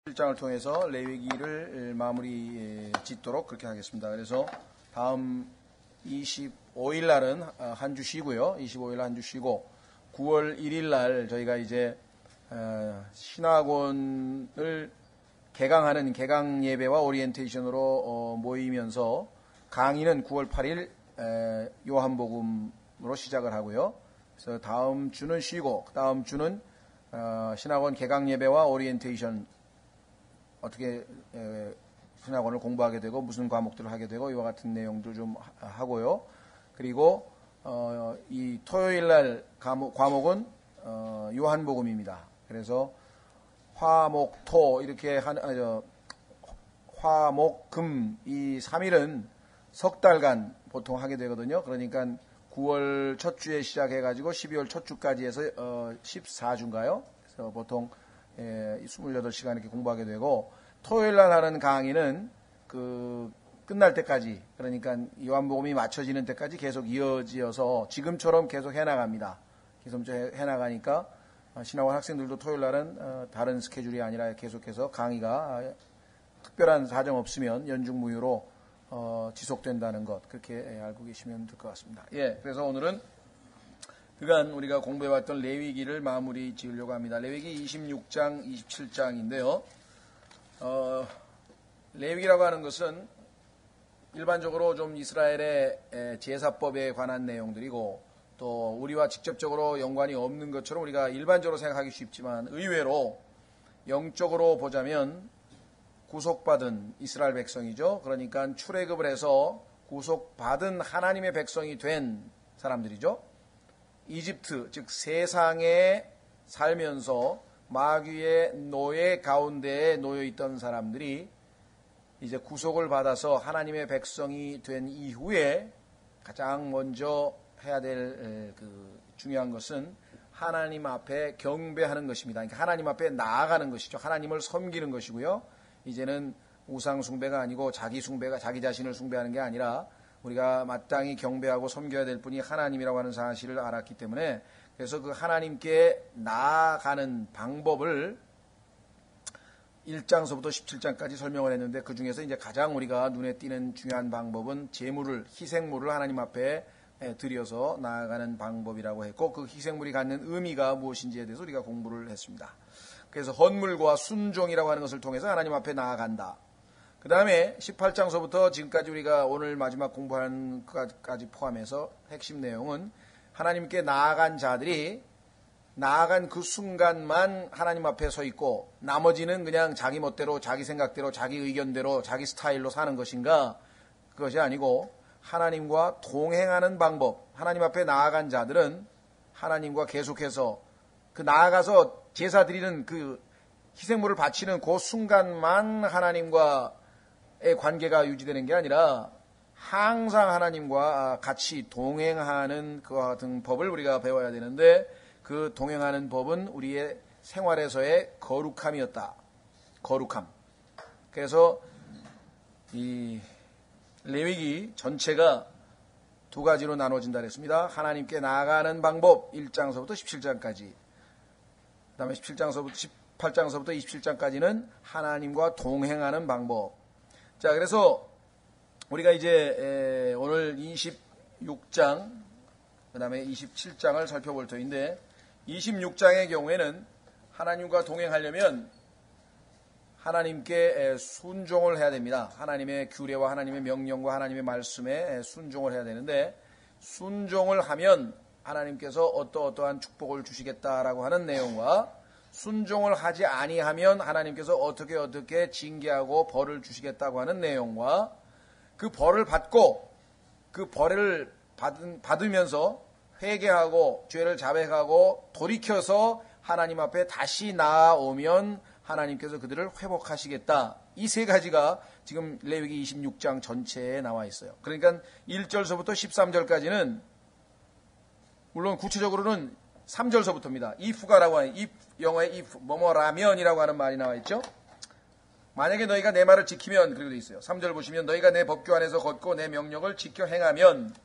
1장을 통해서 레위기를 마무리 짓도록 그렇게 하겠습니다. 그래서 다음 25일 날은 한 주 쉬고요. 25일 한 주 쉬고 9월 1일 날 저희가 이제 신학원을 개강하는 개강 예배와 오리엔테이션으로 모이면서 강의는 9월 8일 요한복음으로 시작을 하고요. 그래서 다음 주는 쉬고 다음 주는 신학원 개강 예배와 오리엔테이션 어떻게 신학원을 공부하게 되고 무슨 과목들을 하게 되고 이와 같은 내용들 좀 하고요. 그리고 이 토요일 날 과목은 요한복음입니다. 그래서 화목토 이렇게 화목금 이 3일은 석 달간 보통 하게 되거든요. 그러니까 9월 첫 주에 시작해가지고 12월 첫 주까지 해서 14주인가요? 그래서 보통 28시간 이렇게 공부하게 되고 토요일 날 하는 강의는 끝날 때까지 그러니까 요한복음이 맞춰지는 때까지 계속 이어지어서 지금처럼 계속 해나갑니다. 계속 해나가니까 신학원 학생들도 토요일 날은 다른 스케줄이 아니라 계속해서 강의가 특별한 사정 없으면 연중무휴로 지속된다는 것 그렇게 알고 계시면 될 것 같습니다. 그래서 오늘은 그간 우리가 공부해왔던 레위기를 마무리 지으려고 합니다. 레위기 26장, 27장인데요. 레위기라고 하는 것은 일반적으로 좀 이스라엘의 제사법에 관한 내용들이고 또 우리와 직접적으로 연관이 없는 것처럼 우리가 일반적으로 생각하기 쉽지만 의외로 영적으로 보자면 구속받은 이스라엘 백성이죠. 그러니까 출애굽을 해서 구속받은 하나님의 백성이 된 사람들이죠. 이집트, 즉 세상에 살면서 마귀의 노예 가운데에 놓여 있던 사람들이 이제 구속을 받아서 하나님의 백성이 된 이후에 가장 먼저 해야 될 중요한 것은 하나님 앞에 경배하는 것입니다. 그러니까 하나님 앞에 나아가는 것이죠. 하나님을 섬기는 것이고요. 이제는 우상 숭배가 아니고 자기 숭배가 자기 자신을 숭배하는 게 아니라 우리가 마땅히 경배하고 섬겨야 될 분이 하나님이라고 하는 사실을 알았기 때문에 그래서 그 하나님께 나아가는 방법을 1장서부터 17장까지 설명을 했는데 그 중에서 이제 가장 우리가 눈에 띄는 중요한 방법은 희생물을 하나님 앞에 드려서 나아가는 방법이라고 했고 그 희생물이 갖는 의미가 무엇인지에 대해서 우리가 공부를 했습니다. 그래서 헌물과 순종이라고 하는 것을 통해서 하나님 앞에 나아간다. 그 다음에 18장서부터 지금까지 우리가 오늘 마지막 공부하는 것까지 포함해서 핵심 내용은 하나님께 나아간 자들이 나아간 그 순간만 하나님 앞에 서 있고 나머지는 그냥 자기 멋대로 자기 생각대로 자기 의견대로 자기 스타일로 사는 것인가 그것이 아니고 하나님과 동행하는 방법 하나님 앞에 나아간 자들은 하나님과 계속해서 나아가서 제사 드리는 그 희생물을 바치는 그 순간만 하나님과의 관계가 유지되는 게 아니라 항상 하나님과 같이 동행하는 그와 같은 법을 우리가 배워야 되는데 그 동행하는 법은 우리의 생활에서의 거룩함이었다. 거룩함. 그래서 이 레위기 전체가 두 가지로 나눠진다 그랬습니다. 하나님께 나아가는 방법 1장서부터 17장까지 그 다음에 18장서부터 27장까지는 하나님과 동행하는 방법. 자, 그래서 우리가 이제 오늘 26장 그 다음에 27장을 살펴볼 터인데 26장의 경우에는 하나님과 동행하려면 하나님께 순종을 해야 됩니다. 하나님의 규례와 하나님의 명령과 하나님의 말씀에 순종을 해야 되는데 순종을 하면 하나님께서 어떠한 축복을 주시겠다라고 하는 내용과 순종을 하지 아니하면 하나님께서 어떻게 징계하고 벌을 주시겠다고 하는 내용과 그 벌을 받고 그 벌을 받으면서 회개하고 죄를 자백하고 돌이켜서 하나님 앞에 다시 나아오면 하나님께서 그들을 회복하시겠다. 이 세 가지가 지금 레위기 26장 전체에 나와 있어요. 그러니까 1절서부터 13절까지는 물론 구체적으로는 3절서부터입니다. if가라고 하는 영어의 if 뭐뭐라면이라고 하는 말이 나와 있죠. 만약에 너희가 내 말을 지키면 그리고 돼 있어요. 3절 보시면 너희가 내 법규 안에서 걷고 내 명령을 지켜 행하면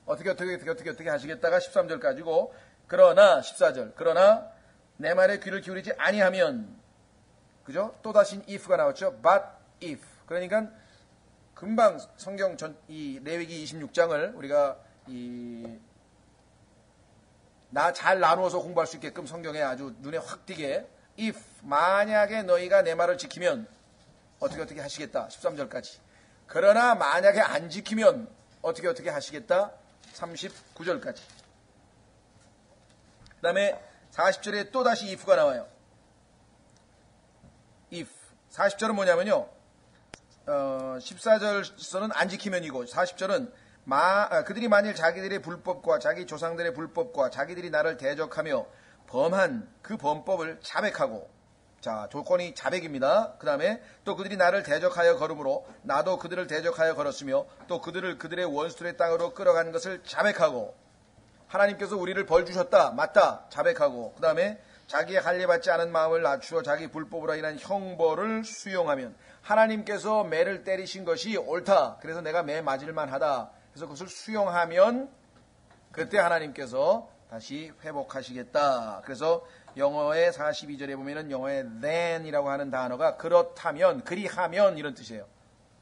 어떻게 하시겠다가 13절까지고 그러나 14절 그러나 내 말에 귀를 기울이지 아니하면 그죠? 또다시 if가 나왔죠. but if. 그러니까 금방 성경 이 레위기 26장을 우리가 잘 나누어서 공부할 수 있게끔 성경에 아주 눈에 확 띄게 if 만약에 너희가 내 말을 지키면 어떻게 하시겠다. 13절까지. 그러나 만약에 안 지키면 어떻게 하시겠다. 39절까지. 그 다음에 40절에 또다시 if가 나와요. if. 40절은 뭐냐면요. 14절서는 안 지키면이고 40절은 그들이 만일 자기들의 불법과 자기 조상들의 불법과 자기들이 나를 대적하며 범한 그 범법을 자백하고, 자, 조건이 자백입니다. 그 다음에 또 그들이 나를 대적하여 걸음으로 나도 그들을 대적하여 걸었으며 또 그들을 그들의 원수들의 땅으로 끌어간 것을 자백하고, 하나님께서 우리를 벌 주셨다. 맞다. 자백하고, 그 다음에 자기의 할례받지 않은 마음을 낮추어 자기 불법으로 인한 형벌을 수용하면, 하나님께서 매를 때리신 것이 옳다. 그래서 내가 매 맞을만 하다. 그래서 그것을 수용하면 그때 하나님께서 다시 회복하시겠다. 그래서 영어의 42절에 보면은 영어의 then이라고 하는 단어가 그렇다면, 그리하면 이런 뜻이에요.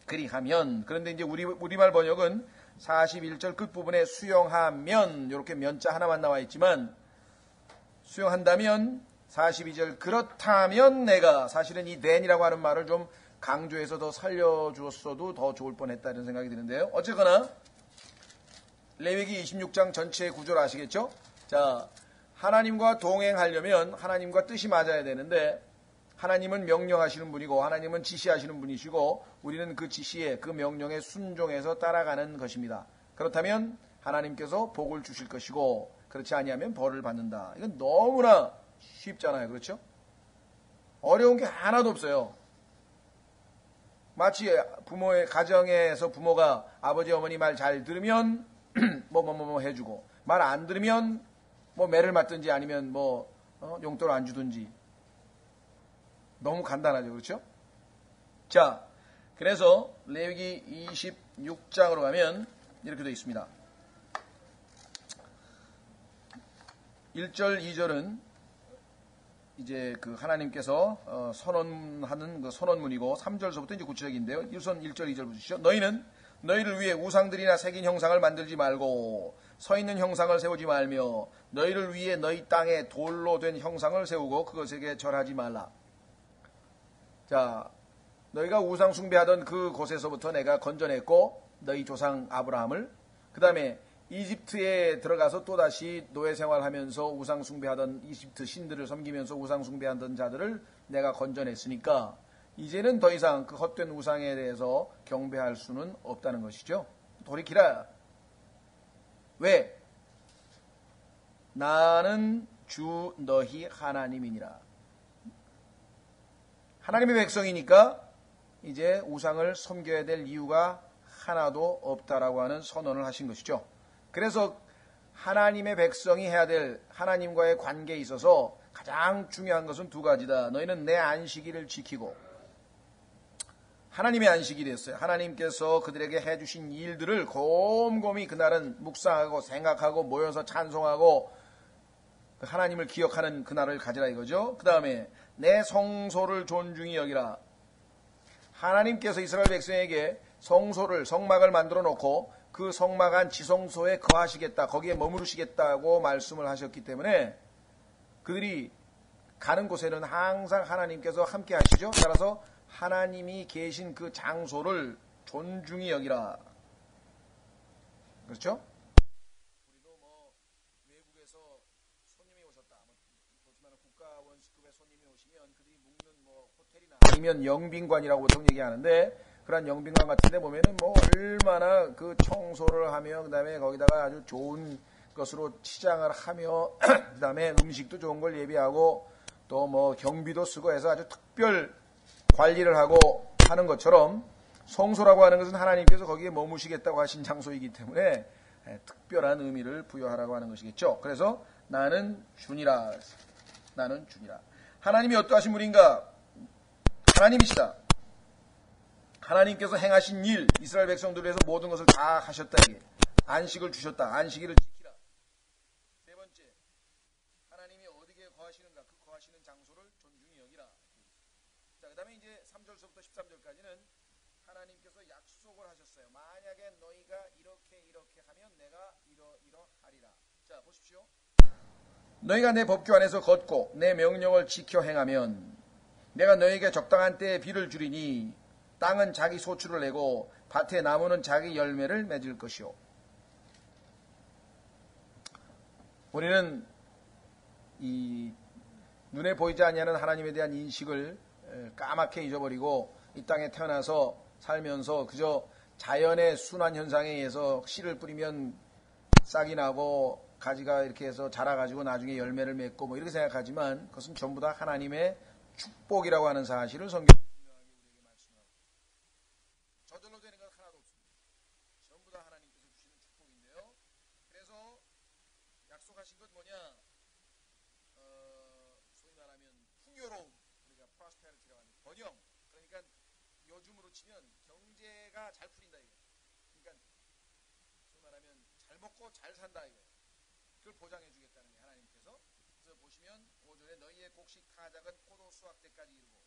그리하면. 그런데 이제 우리말 번역은 41절 끝부분에 수용하면 이렇게 면자 하나만 나와 있지만, 수용한다면 42절 그렇다면 내가, 사실은 이 then이라고 하는 말을 좀 강조해서 더 살려주었어도 더 좋을 뻔했다 이런 생각이 드는데요. 어쨌거나 레위기 26장 전체의 구조를 아시겠죠? 자, 하나님과 동행하려면 하나님과 뜻이 맞아야 되는데, 하나님은 명령하시는 분이고 하나님은 지시하시는 분이시고 우리는 그 지시에 그 명령에 순종해서 따라가는 것입니다. 그렇다면 하나님께서 복을 주실 것이고 그렇지 아니하면 벌을 받는다. 이건 너무나 쉽잖아요. 그렇죠? 어려운 게 하나도 없어요. 마치 부모의 가정에서 부모가 아버지 어머니 말 잘 들으면 뭐 해주고, 말 안 들으면 뭐 매를 맞든지 아니면 용돈을 안 주든지. 너무 간단하죠. 그렇죠? 자, 그래서 레위기 26장으로 가면 이렇게 되어 있습니다. 1절, 2절은 이제 그 하나님께서 선언하는 그 선언문이고, 3절서부터 이제 구체적인데요. 우선 1절, 2절 보시죠. 너희는 너희를 위해 우상들이나 새긴 형상을 만들지 말고 서 있는 형상을 세우지 말며 너희를 위해 너희 땅에 돌로 된 형상을 세우고 그것에게 절하지 말라. 자, 너희가 우상 숭배하던 그 곳에서부터 내가 건져냈고 너희 조상 아브라함을, 그 다음에 이집트에 들어가서 또다시 노예 생활하면서 우상 숭배하던 이집트 신들을 섬기면서 우상 숭배하던 자들을 내가 건져냈으니까 이제는 더 이상 그 헛된 우상에 대해서 경배할 수는 없다는 것이죠. 돌이키라. 왜? 나는 주 너희 하나님이니라. 하나님의 백성이니까 이제 우상을 섬겨야 될 이유가 하나도 없다라고 하는 선언을 하신 것이죠. 그래서 하나님의 백성이 해야 될 하나님과의 관계에 있어서 가장 중요한 것은 두 가지다. 너희는 내 안식일을 지키고, 하나님의 안식일이었어요. 하나님께서 그들에게 해주신 일들을 곰곰이 그날은 묵상하고 생각하고 모여서 찬송하고 하나님을 기억하는 그날을 가지라 이거죠. 그 다음에 내 성소를 존중히 여기라. 하나님께서 이스라엘 백성에게 성소를, 성막을 만들어 놓고 그 성막 안 지성소에 거하시겠다, 거기에 머무르시겠다고 말씀을 하셨기 때문에 그들이 가는 곳에는 항상 하나님께서 함께 하시죠. 따라서 하나님이 계신 그 장소를 존중히 여기라. 그렇죠? 우리도 외국에서 손님이 오셨다. 보시면 국가 원수급의 손님이 오시면 그들이 묵는 호텔이나 아니면 영빈관이라고 보통 얘기하는데, 그런 영빈관 같은데 보면은 얼마나 그 청소를 하며 그다음에 거기다가 아주 좋은 것으로 치장을 하며 그다음에 음식도 좋은 걸 예비하고 또 경비도 쓰고 해서 아주 특별 관리를 하고 하는 것처럼, 성소라고 하는 것은 하나님께서 거기에 머무시겠다고 하신 장소이기 때문에 특별한 의미를 부여하라고 하는 것이겠죠. 그래서 나는 주니라. 나는 주니라. 하나님이 어떠하신 분인가? 하나님이시다. 하나님께서 행하신 일, 이스라엘 백성들을 위해서 모든 것을 다 하셨다. 이게 안식을 주셨다. 안식일을 지키라. 세 번째, 하나님이 어디에 거하시는가? 그 거하시는 장소를 존중히 여기라. 이제 3절서부터 13절까지는 하나님께서 약속을 하셨어요. 만약에 너희가 이렇게 하면 내가 이러하리라. 자, 보십시오. 너희가 내 법규 안에서 걷고 내 명령을 지켜 행하면 내가 너희에게 적당한 때에 비를 주리니 땅은 자기 소출을 내고 밭의 나무는 자기 열매를 맺을 것이요. 우리는 이 눈에 보이지 아니하는 하나님에 대한 인식을 까맣게 잊어버리고 이 땅에 태어나서 살면서 그저 자연의 순환 현상에 의해서 씨를 뿌리면 싹이 나고 가지가 이렇게 해서 자라가지고 나중에 열매를 맺고 뭐 이렇게 생각하지만 그것은 전부 다 하나님의 축복이라고 하는 사실을 성경이 분명하게 우리에게 말씀하고 저절로 되는 건 하나도 없습니다. 전부 다 하나님께서 주시는 축복인데요. 그래서 약속하신 것 뭐냐? 소위 말하면 풍요로움, 우리가 프로스페리티라고 하는 번영. 그러니까 요즘으로 치면 경제가 잘 풀린다 이거. 그러니까 소위 말하면 잘 먹고 잘 산다 이거. 그걸 보장해 주겠다는 게 하나님께서. 그래서 보시면 5절에 너희의 곡식 타작은 포도 수확 때까지 이르고,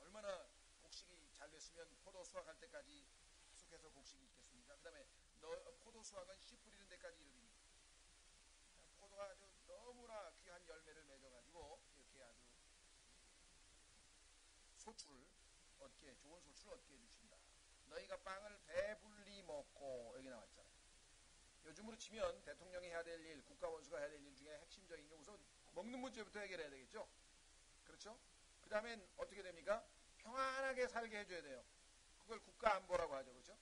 얼마나 곡식이 잘 됐으면 포도 수확할 때까지 계속해서 곡식이 있겠습니까? 그 다음에 포도 수확은 씨 뿌리는 데까지 이르리니, 포도가 아주 너무나 귀한 열매를 맺어가지고 이렇게 아주 소출을 얻게, 좋은 소출을 얻게 해주신다. 너희가 빵을 배불리 먹고, 여기 나와있잖아요. 요즘으로 치면 대통령이 해야 될 일, 국가원수가 해야 될 일 중에 핵심적인 게 우선 먹는 문제부터 해결해야 되겠죠. 그렇죠? 그 다음엔 어떻게 됩니까? 평안하게 살게 해줘야 돼요. 그걸 국가안보라고 하죠. 그렇죠?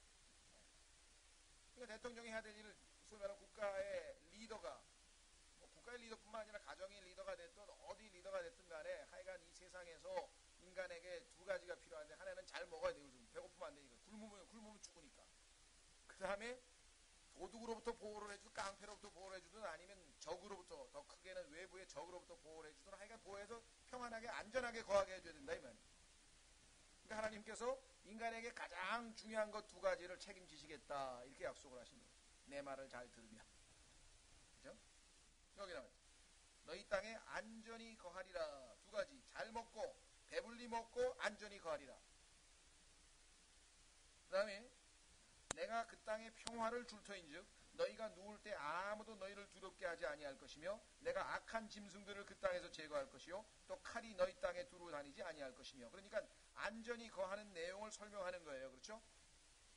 그러니까 대통령이 해야 될 일을 소위 말하는 국가의 리더가, 국가의 리더뿐만 아니라 가정의 리더가 됐든 어디 리더가 됐든 간에 하여간 이 세상에서 인간에게 두 가지가 필요한데, 하나는 잘 먹어야 돼요. 요즘 배고프면 안 되니까. 굶으면 죽으니까. 그 다음에 도둑으로부터 보호를 해주든 깡패로부터 보호를 해주든 아니면 적으로부터, 더 크게는 외부의 적으로부터 보호를 해주든 하여간 보호해서 평안하게 안전하게 거하게 해줘야 된다 이 말이에요. 그러니까 하나님께서 인간에게 가장 중요한 것 두 가지를 책임지시겠다 이렇게 약속을 하신 거예요. 내 말을 잘 들으면. 그죠? 여기 나와요. 너희 땅에 안전히 거하리라. 두 가지. 잘 먹고 배불리 먹고 안전히 거하리라. 그 다음에 내가 그 땅에 평화를 줄 터인즉 너희가 누울 때 아무도 너희를 두렵게 하지 아니할 것이며 내가 악한 짐승들을 그 땅에서 제거할 것이요 또 칼이 너희 땅에 두루 다니지 아니할 것이며. 그러니까 안전히 거하는 내용을 설명하는 거예요. 그렇죠?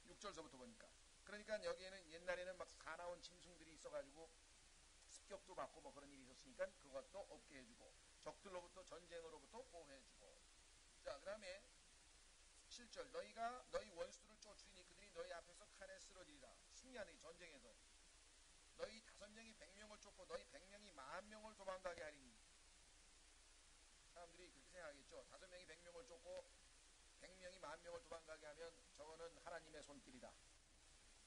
6절서부터 보니까. 그러니까 여기에는 옛날에는 막 사나운 짐승들이 있어가지고 습격도 받고 뭐 그런 일이 있었으니까 그것도 없게 해주고, 적들로부터 전쟁으로부터 보호해주고. 자, 그 다음에 7절 너희가 너희 원수들을 쫓으리니 그들이 너희 앞에서 칼에 쓰러지리라. 승리하는 전쟁에서 너희 5명이 100명을 쫓고 너희 100명이 10,000명을 도망가게 하리니. 사람들이 그렇게 생각하겠죠. 5명이 100명을 쫓고 100명이 10,000명을 도망가게 하면 저거는 하나님의 손길이다.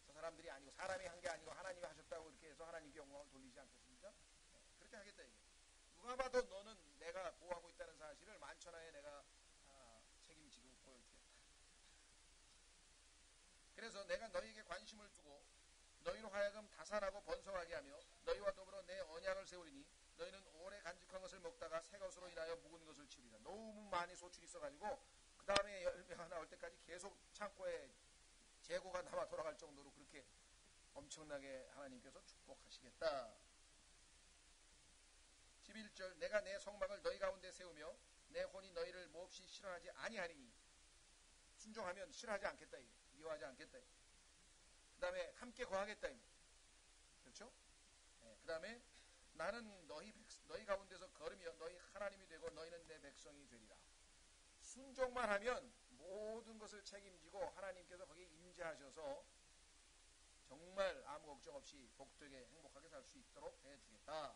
저 사람들이 아니고 사람이 한 게 아니고 하나님이 하셨다고 이렇게 해서 하나님께 영광을 돌리지 않겠습니까? 네, 그렇게 하겠다 이게. 누가 봐도 너는 내가 보호하고 있다는 사실을 만천하에 내가 책임지고 보여주겠다. 그래서 내가 너희에게 관심을 두고 너희로 하여금 다산하고 번성하게 하며 너희와 더불어 내 언약을 세우리니 너희는 오래 간직한 것을 먹다가 새 것으로 인하여 묵은 것을 치우리라. 너무 많이 소출이 있어가지고 그 다음에 열매가 나올 때까지 계속 창고에 재고가 남아 돌아갈 정도로 그렇게 엄청나게 하나님께서 축복하시겠다. 11절 내가 내 성막을 너희 가운데 세우며 내 혼이 너희를 몹시 싫어하지 아니하리니. 순종하면 싫어하지 않겠다, 미워하지 않겠다. 그 다음에 함께 거하겠다. 그렇죠? 네, 그 다음에 나는 너희 가운데서 걸으며 너희 하나님이 되고 너희는 내 백성이 되리라. 순종만 하면 모든 것을 책임지고 하나님께서 거기에 임재하셔서 정말 아무 걱정 없이 복되게 행복하게 살 수 있도록 해주겠다.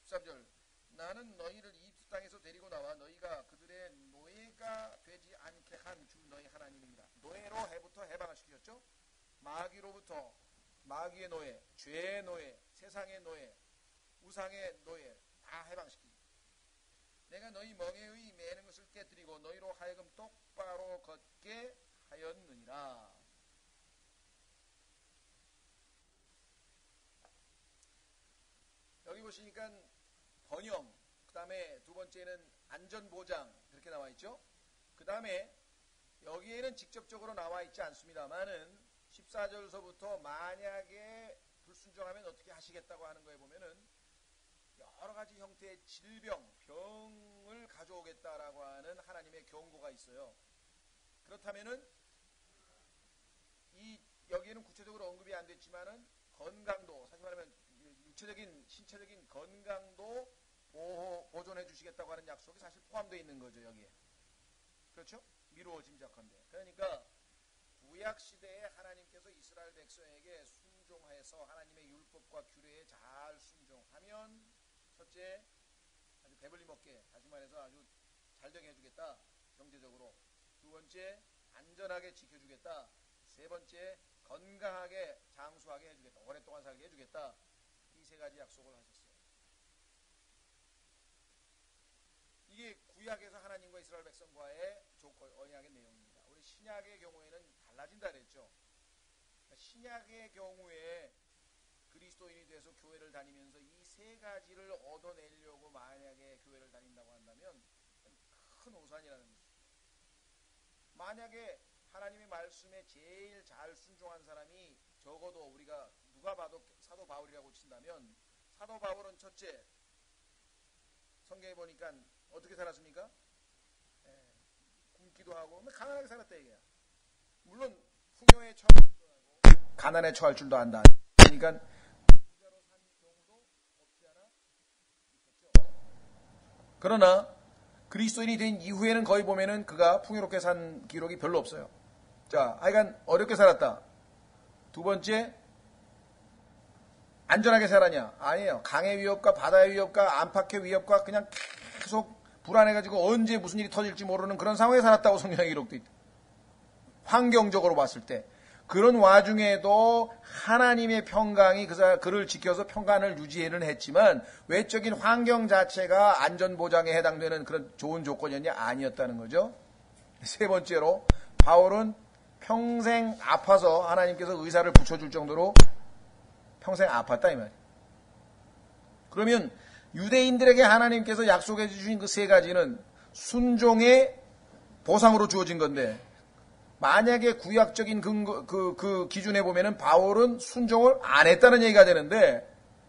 13절 나는 너희를 이집트 땅에서 데리고 나와 너희가 그들의 노예가 되지 않게 한 주 너희 하나님입니다. 노예로 해부터 해방을 시키셨죠. 마귀로부터, 마귀의 노예, 죄의 노예, 세상의 노예, 우상의 노예 다 해방시키기. 내가 너희 멍에의 매는 것을 깨뜨리고 너희로 하여금 똑바로 걷게 하였느니라. 여기 보시니까 번영, 그 다음에 두 번째는 안전보장 그렇게 나와 있죠. 그 다음에 여기에는 직접적으로 나와 있지 않습니다만은 14절서부터 만약에 불순종하면 어떻게 하시겠다고 하는 거에 보면은 여러 가지 형태의 질병, 병을 가져오겠다라고 하는 하나님의 경고가 있어요. 그렇다면은 여기에는 구체적으로 언급이 안 됐지만은 건강도, 사실 말하면 육체적인 신체적인 건강도 보존해 주시겠다고 하는 약속이 사실 포함되어 있는 거죠. 여기에. 그렇죠? 미루어 짐작한데. 그러니까 구약 시대에 하나님께서 이스라엘 백성에게 순종해서 하나님의 율법과 규례에 잘 순종하면 첫째, 아주 배불리 먹게, 다시 말해서 아주 잘 되게 해주겠다, 경제적으로. 두 번째, 안전하게 지켜주겠다. 세 번째, 건강하게 장수하게 해주겠다, 오랫동안 살게 해주겠다. 이 세 가지 약속을 하셨어요. 이게 구약에서 하나님과 이스라엘 백성과의 언약의 내용입니다. 우리 신약의 경우에는 달라진다 그랬죠. 그러니까 신약의 경우에 그리스도인이 돼서 교회를 다니면서 이 세 가지를 얻어내려고 만약에 교회를 다닌다고 한다면 큰 오산이라는 것입니다. 만약에 하나님의 말씀에 제일 잘 순종한 사람이 적어도 우리가 누가 봐도 사도 바울이라고 친다면, 사도 바울은 첫째, 성경에 보니까 어떻게 살았습니까? 굶기도 하고 가난하게 살았다 얘기야. 물론 풍요에 처할 줄도 알고 가난에 처할 줄도 안다. 그러니까 부자로 산 경우도 없지 않아 있었죠. 그러나 그리스도인이 된 이후에는 거의 보면은 그가 풍요롭게 산 기록이 별로 없어요. 자, 하여간 어렵게 살았다. 두 번째, 안전하게 살았냐? 아니에요. 강의 위협과 바다의 위협과 안팎의 위협과 그냥 계속 불안해가지고 언제 무슨 일이 터질지 모르는 그런 상황에 살았다고 성경에 기록되어 있다. 환경적으로 봤을 때. 그런 와중에도 하나님의 평강이 그를 지켜서 평강을 유지는 했지만 외적인 환경 자체가 안전보장에 해당되는 그런 좋은 조건이었냐? 아니었다는 거죠. 세 번째로, 바울은 평생 아파서 하나님께서 의사를 붙여줄 정도로 평생 아팠다 이 말이에요. 그러면 유대인들에게 하나님께서 약속해 주신 그 세 가지는 순종의 보상으로 주어진 건데, 만약에 구약적인 그 기준에 보면은 바울은 순종을 안 했다는 얘기가 되는데,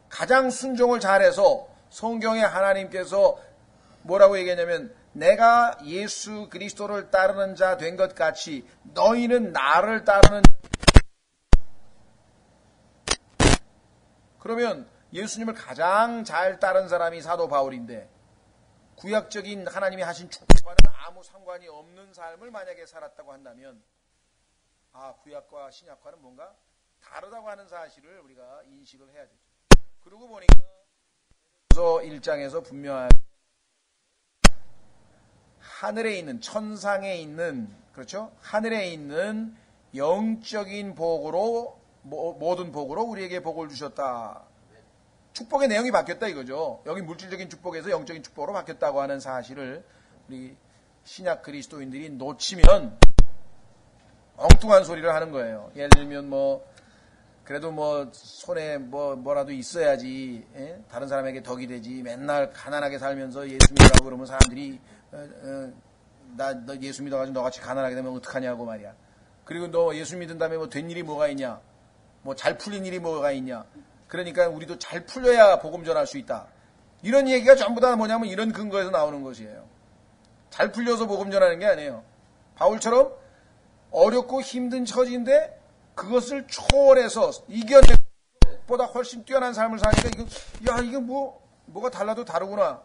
가장 순종을 잘해서 성경에 하나님께서 뭐라고 얘기했냐면, 내가 예수 그리스도를 따르는 자 된 것 같이 너희는 나를 따르는 자. 그러면 예수님을 가장 잘 따른 사람이 사도 바울인데, 구약적인 하나님이 하신 축복과는 아무 상관이 없는 삶을 만약에 살았다고 한다면, 구약과 신약과는 뭔가 다르다고 하는 사실을 우리가 인식을 해야 되죠. 그러고 보니까 1장에서 분명하게 하늘에 있는, 천상에 있는, 그렇죠? 하늘에 있는 영적인 복으로, 모든 복으로 우리에게 복을 주셨다. 축복의 내용이 바뀌었다 이거죠. 여기 물질적인 축복에서 영적인 축복으로 바뀌었다고 하는 사실을 우리 신약 그리스도인들이 놓치면 엉뚱한 소리를 하는 거예요. 예를 들면 그래도 손에 뭐라도 있어야지, 다른 사람에게 덕이 되지. 맨날 가난하게 살면서 예수 믿으라고 그러면 사람들이 너 예수 믿어가지고 너같이 가난하게 되면 어떡하냐고 말이야. 그리고 너 예수 믿은 다음에 된 일이 뭐가 있냐, 잘 풀린 일이 뭐가 있냐. 그러니까 우리도 잘 풀려야 복음 전할 수 있다. 이런 얘기가 전부 다 뭐냐면 이런 근거에서 나오는 것이에요. 잘 풀려서 복음 전하는 게 아니에요. 바울처럼 어렵고 힘든 처지인데 그것을 초월해서 이겨내고 보다 훨씬 뛰어난 삶을 사니까 이게 뭐가 달라도 다르구나.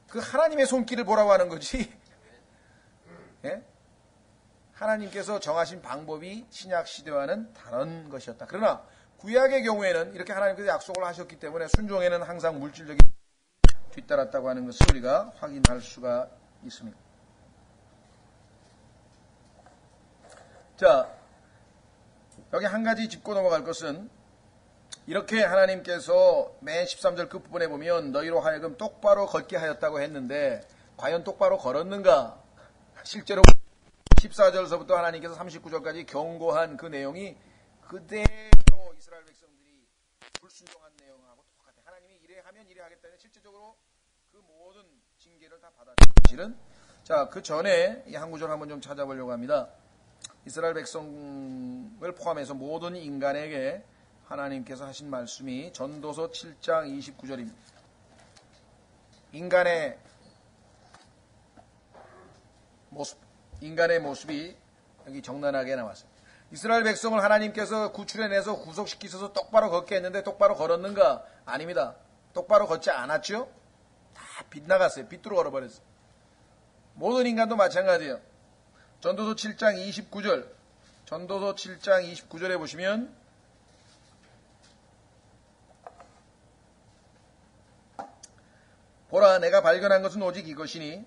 그 하나님의 손길을 보라고 하는 거지. 예? 하나님께서 정하신 방법이 신약 시대와는 다른 것이었다. 그러나 구약의 경우에는 이렇게 하나님께서 약속을 하셨기 때문에 순종에는 항상 물질적인 뒤따랐다고 하는 것을 우리가 확인할 수가 있습니다. 자, 여기 한 가지 짚고 넘어갈 것은, 이렇게 하나님께서 맨 13절 끝부분에 보면 너희로 하여금 똑바로 걷게 하였다고 했는데 과연 똑바로 걸었는가? 실제로 14절서부터 하나님께서 39절까지 경고한 그 내용이 그대로 이스라엘 백성들이 불순종한 내용하고 똑같아. 하나님이 이래 하면 이래 하겠다는 실제적으로 그 모든 징계를 다 받았죠. 사실은. 자, 자, 그 전에 이 한 구절 한번 좀 찾아보려고 합니다. 이스라엘 백성을 포함해서 모든 인간에게 하나님께서 하신 말씀이 전도서 7장 29절입니다. 인간의 모습이 여기 적나라하게 나왔습니다. 이스라엘 백성을 하나님께서 구출해내서 구속시키셔서 똑바로 걷게 했는데 똑바로 걸었는가? 아닙니다. 똑바로 걷지 않았죠? 다 빗나갔어요. 빗으로 걸어버렸어요. 모든 인간도 마찬가지예요. 전도서 7장 29절, 전도서 7장 29절에 보시면 보라, 내가 발견한 것은 오직 이것이니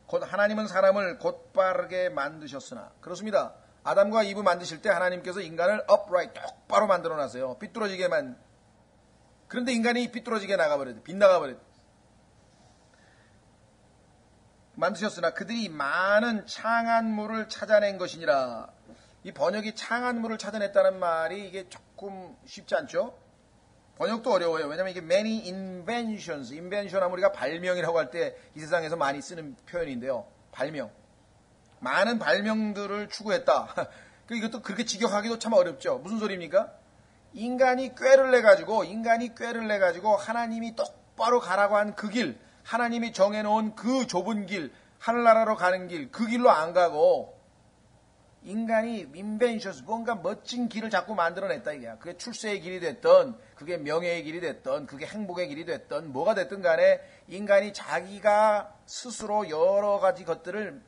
곧 하나님은 사람을 곧바르게 만드셨으나. 그렇습니다. 아담과 이브 만드실 때 하나님께서 인간을 upright, 똑바로 만들어놨어요. 삐뚤어지게만. 그런데 인간이 삐뚤어지게 나가버려요. 빗나가버려요. 만드셨으나 그들이 많은 창한물을 찾아낸 것이니라. 이 번역이 창한물을 찾아냈다는 말이 이게 조금 쉽지 않죠? 번역도 어려워요. 왜냐하면 이게 many inventions, invention 하면 우리가 발명이라고 할 때 이 세상에서 많이 쓰는 표현인데요. 발명. 많은 발명들을 추구했다. 이것도 그렇게 직역하기도 참 어렵죠. 무슨 소리입니까? 인간이 꾀를 내가지고 하나님이 똑바로 가라고 한 그 길, 하나님이 정해놓은 그 좁은 길, 하늘나라로 가는 길, 그 길로 안 가고 인간이 인벤션스, 뭔가 멋진 길을 자꾸 만들어냈다 이게야. 그게 출세의 길이 됐던, 그게 명예의 길이 됐던, 그게 행복의 길이 됐던, 뭐가 됐든 간에 인간이 자기가 스스로 여러 가지 것들을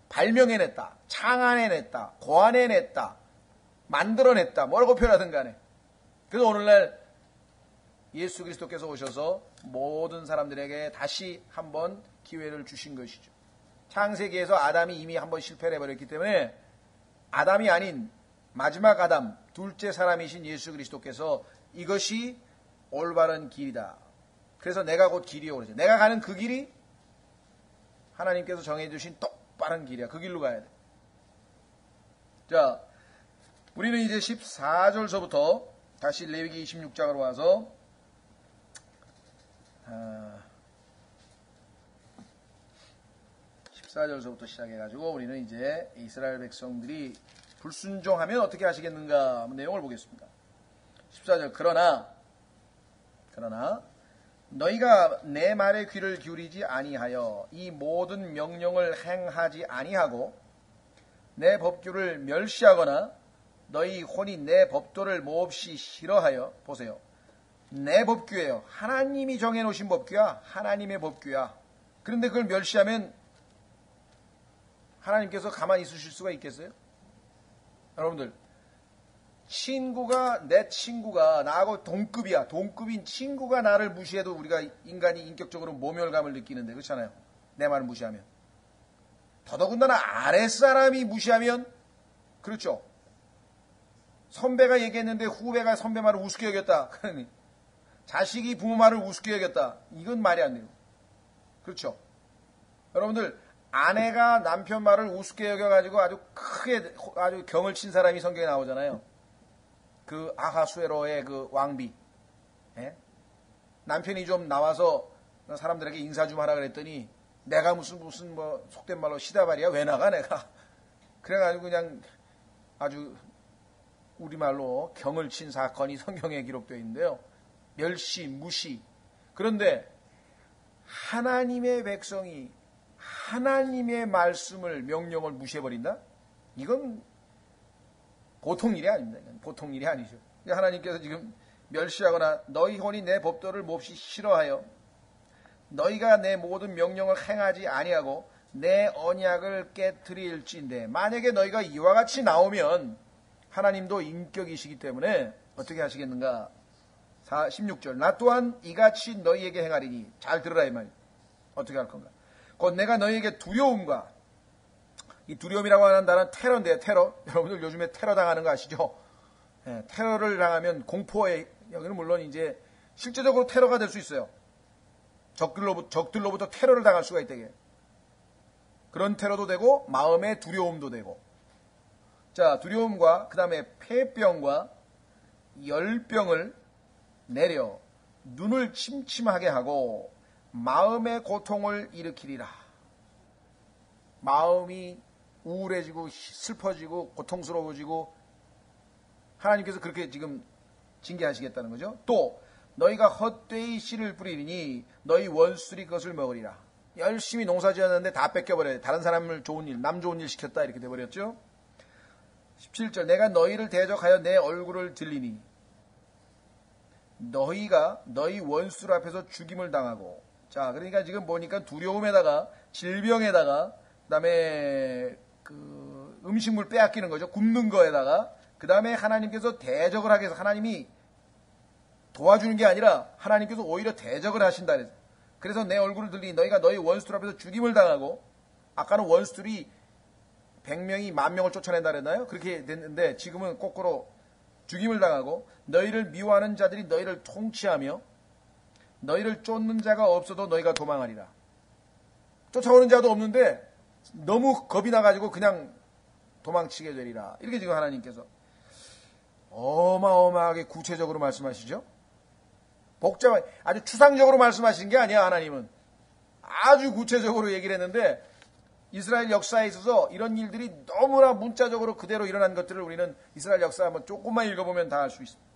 발명해냈다, 창안해냈다, 고안해냈다, 만들어냈다, 뭐라고 표현하든 간에. 그래서 오늘날 예수 그리스도께서 오셔서 모든 사람들에게 다시 한번 기회를 주신 것이죠. 창세기에서 아담이 이미 한번 실패를 해버렸기 때문에 아담이 아닌 마지막 아담, 둘째 사람이신 예수 그리스도께서 이것이 올바른 길이다. 그래서 내가 곧 길이요 그러죠. 내가 가는 그 길이 하나님께서 정해주신 똑바른 길이야. 그 길로 가야 돼. 자, 우리는 이제 14절서부터 다시 레위기 26장으로 와서 14절서부터 시작해가지고 우리는 이제 이스라엘 백성들이 불순종하면 어떻게 하시겠는가 한번 내용을 보겠습니다. 14절 그러나 너희가 내 말에 귀를 기울이지 아니하여 이 모든 명령을 행하지 아니하고 내 법규를 멸시하거나 너희 혼이 내 법도를 몹시 싫어하여. 보세요. 내 법규예요. 하나님이 정해놓으신 법규야. 하나님의 법규야. 그런데 그걸 멸시하면 하나님께서 가만히 있으실 수가 있겠어요? 여러분들, 내 친구가 나하고 동급이야. 동급인 친구가 나를 무시해도 우리가 인간이 인격적으로 모멸감을 느끼는데, 그렇잖아요. 내 말을 무시하면. 더더군다나 아랫사람이 무시하면, 그렇죠. 선배가 얘기했는데 후배가 선배 말을 우습게 여겼다. 그러니 자식이 부모 말을 우습게 여겼다. 이건 말이 안 돼요. 그렇죠. 여러분들, 아내가 남편 말을 우습게 여겨가지고 아주 크게 아주 경을 친 사람이 성경에 나오잖아요. 그 아하수에로의 그 왕비. 예? 남편이 좀 나와서 사람들에게 인사 좀 하라 그랬더니 내가 무슨 뭐 속된 말로 시다발이야. 왜 나가 내가. 그래가지고 그냥 아주 우리말로 경을 친 사건이 성경에 기록되어 있는데요. 멸시, 무시. 그런데 하나님의 백성이 하나님의 말씀을, 명령을 무시해버린다? 이건 보통 일이 아닙니다. 보통 일이 아니죠. 하나님께서 지금 멸시하거나 너희 혼이 내 법도를 몹시 싫어하여 너희가 내 모든 명령을 행하지 아니하고 내 언약을 깨트릴진데, 만약에 너희가 이와 같이 나오면 하나님도 인격이시기 때문에 어떻게 하시겠는가? 16절 나 또한 이같이 너희에게 행하리니. 잘 들으라 이 말이에요. 어떻게 할 건가? 곧 내가 너희에게 두려움과, 이 두려움이라고 하는 단어는 테러인데요. 테러. 여러분들 요즘에 테러 당하는 거 아시죠? 예, 테러를 당하면 공포에, 여기는 물론 이제 실제적으로 테러가 될 수 있어요. 적들로부터 테러를 당할 수가 있다. 그런 테러도 되고 마음의 두려움도 되고. 자, 두려움과 그 다음에 폐병과 열병을 내려 눈을 침침하게 하고 마음의 고통을 일으키리라. 마음이 우울해지고 슬퍼지고 고통스러워지고 하나님께서 그렇게 지금 징계하시겠다는 거죠. 또 너희가 헛되이 씨를 뿌리니 너희 원수들이 그것을 먹으리라. 열심히 농사 지었는데 다 뺏겨버려요. 다른 사람을 좋은 일, 남 좋은 일 시켰다 이렇게 돼버렸죠. 17절 내가 너희를 대적하여 내 얼굴을 들리니 너희가 너희 원수들 앞에서 죽임을 당하고 자 그러니까 지금 보니까 두려움에다가 질병에다가 그다음에 그 음식물 빼앗기는 거죠. 굶는 거에다가 그다음에 하나님께서 대적을 하게 해서 하나님이 도와주는 게 아니라 하나님께서 오히려 대적을 하신다 그래서 그래서 내 얼굴을 들리니 너희가 너희 원수들 앞에서 죽임을 당하고 아까는 원수들이 100명이 10,000명을 쫓아낸다 그랬나요? 그렇게 됐는데 지금은 거꾸로 죽임을 당하고 너희를 미워하는 자들이 너희를 통치하며 너희를 쫓는 자가 없어도 너희가 도망하리라. 쫓아오는 자도 없는데 너무 겁이 나가지고 그냥 도망치게 되리라. 이렇게 지금 하나님께서 어마어마하게 구체적으로 말씀하시죠. 복잡한 아주 추상적으로 말씀하시는 게 아니야. 하나님은 아주 구체적으로 얘기를 했는데 이스라엘 역사에 있어서 이런 일들이 너무나 문자적으로 그대로 일어난 것들을 우리는 이스라엘 역사 한번 조금만 읽어보면 다 알 수 있습니다.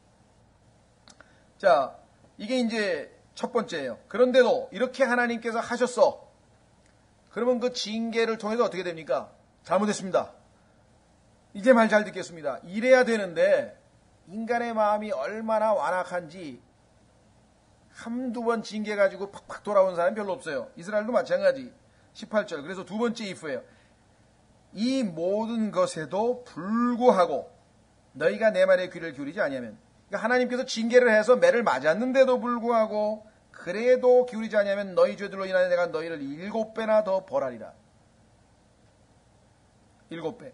자, 이게 이제 첫 번째예요. 그런데도 이렇게 하나님께서 하셨어. 그러면 그 징계를 통해서 어떻게 됩니까? 잘못했습니다. 이제 말 잘 듣겠습니다. 이래야 되는데 인간의 마음이 얼마나 완악한지 한두 번 징계 가지고 팍팍 돌아온 사람이 별로 없어요. 이스라엘도 마찬가지. 18절. 그래서 두 번째 if예요. 이 모든 것에도 불구하고 너희가 내 말에 귀를 기울이지 아니하면 그러니까 하나님께서 징계를 해서 매를 맞았는데도 불구하고 그래도 기울이지 아니하면 너희 죄들로 인하여 내가 너희를 7배나 더 벌하리라. 7배.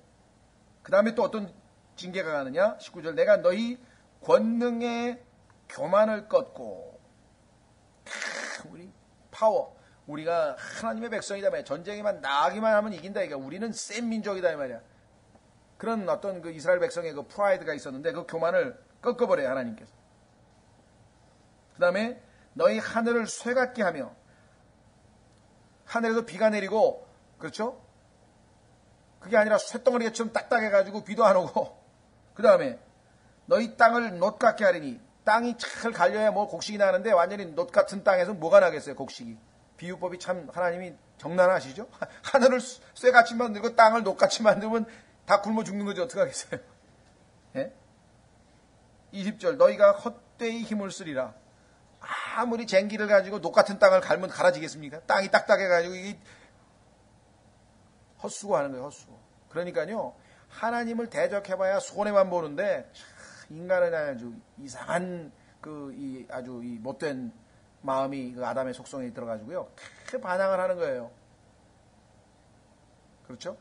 그 다음에 또 어떤 징계가 가느냐? 19절. 내가 너희 권능의 교만을 꺾고 우리 파워 우리가 하나님의 백성이다 말이야. 전쟁에만 나가기만 하면 이긴다 이게. 우리는 센 민족이다 이 말이야. 그런 어떤 그 이스라엘 백성의 그 프라이드가 있었는데 그 교만을 꺾어버려요 하나님께서. 그 다음에 너희 하늘을 쇠같게 하며 하늘에서 비가 내리고 그렇죠? 그게 아니라 쇳덩어리처럼 딱딱해가지고 비도 안 오고 그 다음에 너희 땅을 놋 같게 하리니 땅이 잘 갈려야 뭐 곡식이 나는데 완전히 놋 같은 땅에서 뭐가 나겠어요 곡식이. 비유법이 참 하나님이 정난하시죠? 하늘을 쇠같이 만들고 땅을 놋같이 만들면 다 굶어 죽는 거지 어떡하겠어요? 예? 20절 너희가 헛되이 힘을 쓰리라. 아무리 쟁기를 가지고 놋 같은 땅을 갈면 갈아지겠습니까? 땅이 딱딱해가지고 이게 헛수고 하는 거예요 헛수고. 그러니까요 하나님을 대적해봐야 손해만 보는데 인간은 아주 이상한 아주 이 못된 마음이 그 아담의 속성에 들어가지고요. 그 반항을 하는 거예요. 그렇죠?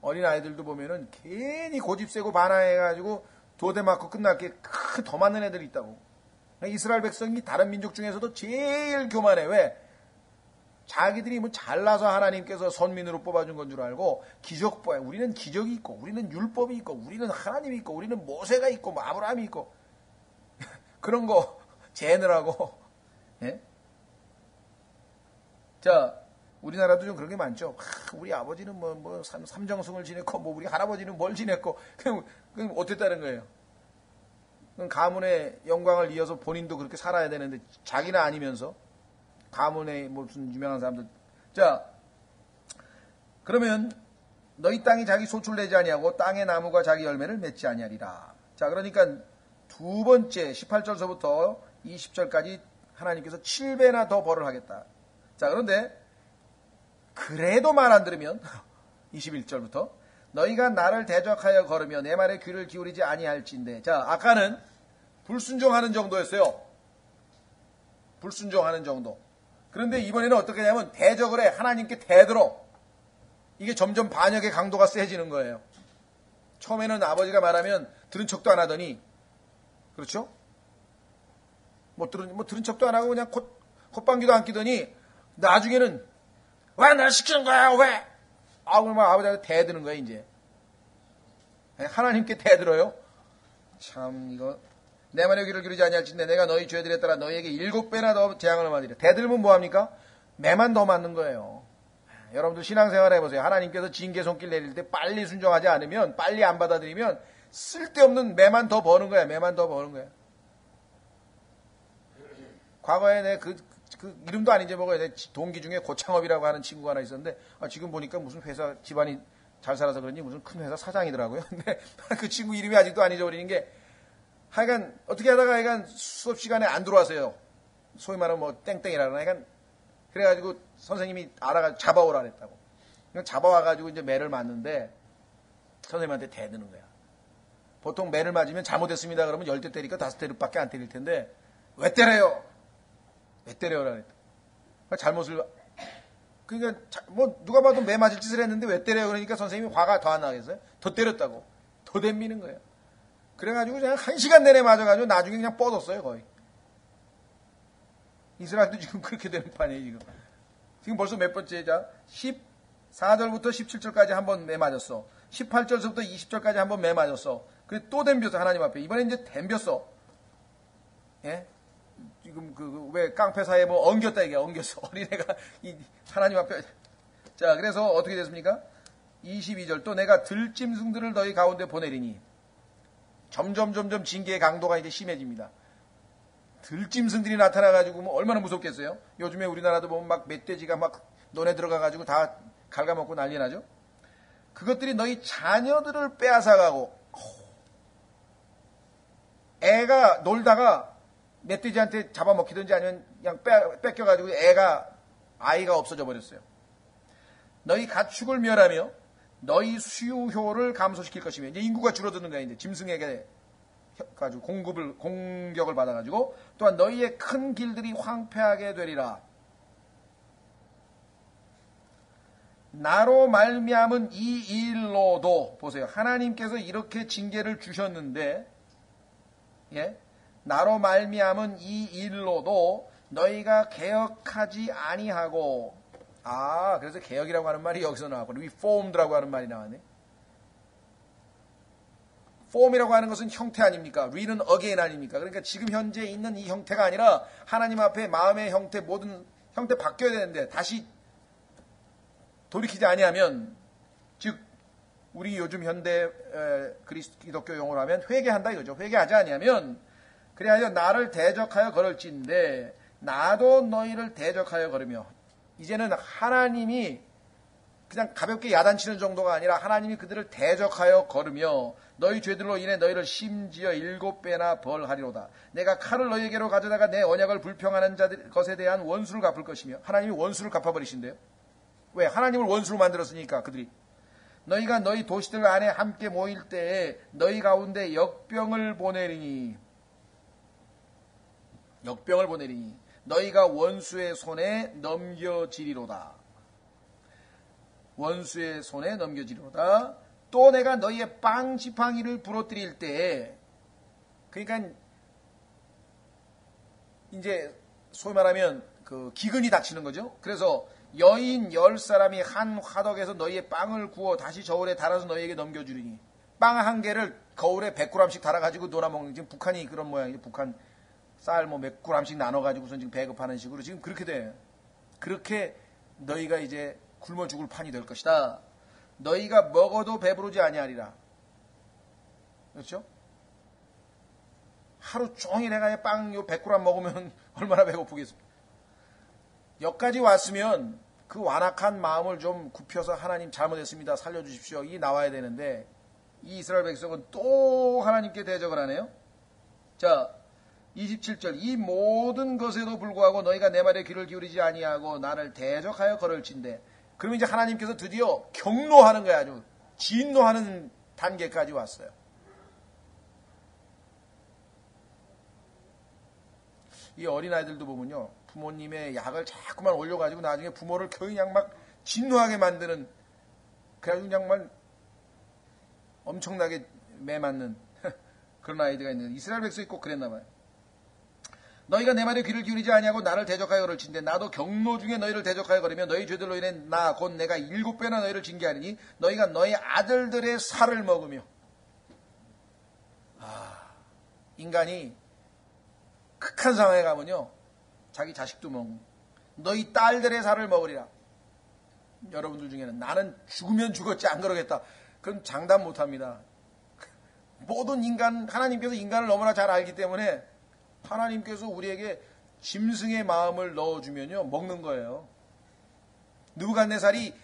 어린 아이들도 보면은 괜히 고집 세고 반항해가지고 도대 맞고 끝날 게 더 많은 애들이 있다고. 이스라엘 백성이 다른 민족 중에서도 제일 교만해. 왜? 자기들이 뭐 잘나서 하나님께서 선민으로 뽑아준 건 줄 알고 기적보야. 우리는 기적이 있고 우리는 율법이 있고 우리는 하나님이 있고 우리는 모세가 있고 뭐 아브라함이 있고 그런 거 재느라고. 예? 자, 우리나라도 좀 그런 게 많죠. 우리 아버지는 뭐 삼정승을 지냈고 뭐 우리 할아버지는 뭘 지냈고 그럼 어땠다는 거예요. 그럼 가문의 영광을 이어서 본인도 그렇게 살아야 되는데 자기는 아니면서 가문의 무슨 유명한 사람들. 자, 그러면 너희 땅이 자기 소출 내지 아니하고 땅의 나무가 자기 열매를 맺지 아니하리라. 자, 그러니까 두 번째 18절서부터 20절까지 하나님께서 7배나 더 벌을 하겠다. 자, 그런데 그래도 말 안 들으면 21절부터 너희가 나를 대적하여 걸으며 내 말에 귀를 기울이지 아니할진대. 자, 아까는 불순종하는 정도였어요. 불순종하는 정도. 그런데 이번에는 어떻게 하냐면 대적을 해. 하나님께 대들어. 이게 점점 반역의 강도가 세지는 거예요. 처음에는 아버지가 말하면 들은 척도 안 하더니 그렇죠? 들은 척도 안 하고 그냥 콧방귀도 안 끼더니 나중에는 왜 날 시키는 거야? 왜? 그러면 아버지한테 대드는 거예요, 이제. 하나님께 대들어요. 참, 이거, 내 말에 귀를 기울이지 아니할진대 내가 너희 죄들에 따라 너희에게 7배나 더 재앙을 받으리라. 대들면 뭐합니까? 매만 더 맞는 거예요. 여러분들 신앙생활 해보세요. 하나님께서 징계 손길 내릴 때 빨리 순종하지 않으면, 빨리 안 받아들이면 쓸데없는 매만 더 버는 거야. 매만 더 버는 거야. 과거에 내 그 이름도 안 잊어먹어요. 내 동기 중에 고창업이라고 하는 친구가 하나 있었는데, 지금 보니까 무슨 회사 집안이 잘 살아서 그런지 무슨 큰 회사 사장이더라고요. 근데 그 친구 이름이 아직도 안 잊어버리는 게, 하여간 어떻게 하다가 하여간 수업 시간에 안 들어와서요. 소위 말하면 뭐 땡땡이라나 하여간 그래가지고 선생님이 알아가지고 잡아오라 그랬다고. 잡아와가지고 이제 매를 맞는데 선생님한테 대드는 거야. 보통 매를 맞으면 잘못했습니다 그러면 10대 때리니까 5대밖에 안 때릴 텐데 왜 때려요? 왜 때려요라 그랬다. 잘못을 그러니까 뭐 누가 봐도 매 맞을 짓을 했는데 왜 때려요? 그러니까 선생님이 화가 더 안 나겠어요? 더 때렸다고. 더 댐미는 거예요. 그래가지고 그냥 1시간 내내 맞아가지고 나중에 그냥 뻗었어요 거의. 이스라엘도 지금 그렇게 되는 판이에요 지금. 지금 벌써 몇 번째자? 14절부터 17절까지 한 번 매 맞았어. 18절부터 20절까지 한 번 매 맞았어. 그래 또 댐볐어 하나님 앞에. 이번에 이제 댐볐어. 예? 지금 왜 깡패 사이에 뭐 엉겼다 이게 엉겼어. 어린애가 이 하나님 앞에. 자 그래서 어떻게 됐습니까? 22절 또 내가 들짐승들을 너희 가운데 보내리니 점점 징계의 강도가 이제 심해집니다. 들짐승들이 나타나가지고 뭐 얼마나 무섭겠어요? 요즘에 우리나라도 보면 막 멧돼지가 막 논에 들어가가지고 다 갉아먹고 난리 나죠? 그것들이 너희 자녀들을 빼앗아가고 애가 놀다가 멧돼지한테 잡아먹히든지 아니면 그냥 뺏겨가지고 아이가 없어져 버렸어요. 너희 가축을 멸하며 너희 수요효를 감소시킬 것이며 이제 인구가 줄어드는 거야. 이제 짐승에게 가지고 공격을 받아가지고 또한 너희의 큰 길들이 황폐하게 되리라. 나로 말미암은 이 일로도 보세요. 하나님께서 이렇게 징계를 주셨는데 예? 나로 말미암은 이 일로도 너희가 개혁하지 아니하고 그래서 개혁이라고 하는 말이 여기서 나왔고 reformed라고 하는 말이 나왔네. form이라고 하는 것은 형태 아닙니까? re는 again 아닙니까? 그러니까 지금 현재 있는 이 형태가 아니라 하나님 앞에 마음의 형태 모든 형태 바뀌어야 되는데 다시 돌이키지 아니하면 즉 우리 요즘 현대 기독교 용어로 하면 회개한다 이거죠. 회개하지 아니하면 그래야 나를 대적하여 걸을진데 나도 너희를 대적하여 걸으며 이제는 하나님이 그냥 가볍게 야단치는 정도가 아니라 하나님이 그들을 대적하여 걸으며 너희 죄들로 인해 너희를 심지어 7배나 벌하리로다. 내가 칼을 너희에게로 가져다가 내 언약을 불평하는 자들 것에 대한 원수를 갚을 것이며 하나님이 원수를 갚아버리신대요. 왜? 하나님을 원수로 만들었으니까 그들이. 너희가 너희 도시들 안에 함께 모일 때에 너희 가운데 역병을 보내리니 너희가 원수의 손에 넘겨지리로다. 원수의 손에 넘겨지리로다. 또 내가 너희의 빵 지팡이를 부러뜨릴 때에 그러니까 이제 소위 말하면 그 기근이 닥치는 거죠. 그래서 여인 10사람이 한 화덕에서 너희의 빵을 구워 다시 저울에 달아서 너희에게 넘겨주리니 빵 한 개를 거울에 100g씩 달아가지고 놀아먹는 지금 북한이 그런 모양이죠. 북한 쌀 뭐 몇 g씩 나눠가지고선 지금 배급하는 식으로 지금 그렇게 돼. 그렇게 너희가 이제 굶어 죽을 판이 될 것이다. 너희가 먹어도 배부르지 아니하리라. 그렇죠? 하루 종일 내가 빵 요 100g 먹으면 얼마나 배고프겠습니까? 여기까지 왔으면 그 완악한 마음을 좀 굽혀서 하나님 잘못했습니다. 살려주십시오. 이 나와야 되는데 이 이스라엘 백성은 또 하나님께 대적을 하네요. 자 27절 이 모든 것에도 불구하고 너희가 내 말에 귀를 기울이지 아니하고 나를 대적하여 걸을진대. 그러면 이제 하나님께서 드디어 경노하는 거야. 아주 진노하는 단계까지 왔어요. 이 어린아이들도 보면요. 부모님의 약을 자꾸만 올려가지고 나중에 부모를 그냥 막 진노하게 만드는 그래가지고 정말 엄청나게 매맞는 그런 아이들가 있는데 이스라엘 백성이 꼭 그랬나 봐요. 너희가 내 말에 귀를 기울이지 아니하고 나를 대적하여 걸을진대 나도 경노 중에 너희를 대적하여 걸으며 너희 죄들로 인해 나 곧 내가 7배나 너희를 징계하리니 너희가 너희 아들들의 살을 먹으며 인간이 극한 상황에 가면요 자기 자식도 먹고 너희 딸들의 살을 먹으리라. 여러분들 중에는 나는 죽으면 죽었지 안 그러겠다. 그럼 장담 못합니다. 모든 인간, 하나님께서 인간을 너무나 잘 알기 때문에 하나님께서 우리에게 짐승의 마음을 넣어주면요 먹는 거예요. 느부갓네살이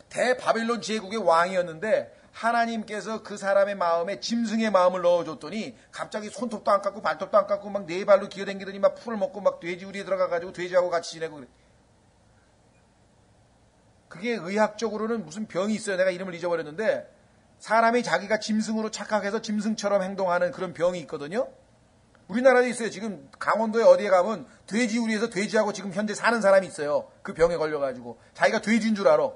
대바벨론 제국의 왕이었는데 하나님께서 그 사람의 마음에 짐승의 마음을 넣어줬더니 갑자기 손톱도 안 깎고 발톱도 안 깎고 막 네 발로 기어다니더니 막 풀을 먹고 막 돼지우리에 들어가가지고 돼지하고 같이 지내고 그래. 그게 의학적으로는 무슨 병이 있어요. 내가 이름을 잊어버렸는데 사람이 자기가 짐승으로 착각해서 짐승처럼 행동하는 그런 병이 있거든요. 우리나라도 있어요. 지금 강원도에 어디에 가면 돼지우리에서 돼지하고 지금 현재 사는 사람이 있어요. 그 병에 걸려가지고 자기가 돼지인 줄 알아.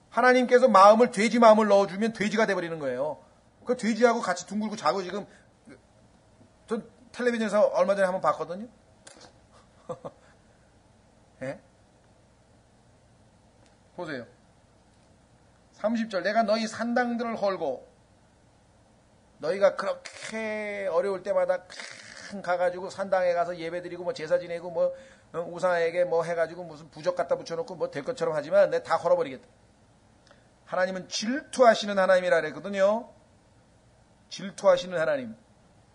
하나님께서 마음을 돼지 마음을 넣어주면 돼지가 돼버리는 거예요. 그 돼지하고 같이 둥글고 자고 지금 전 텔레비전에서 얼마 전에 한번 봤거든요. 네? 보세요. 30절 내가 너희 산당들을 헐고 너희가 그렇게 어려울 때마다 가가지고 산당에 가서 예배드리고 뭐 제사 지내고 뭐 우상에게 뭐 해가지고 무슨 부적 갖다 붙여놓고 뭐 될 것처럼 하지만 내가 다 헐어버리겠다. 하나님은 질투하시는 하나님이라 그랬거든요. 질투하시는 하나님.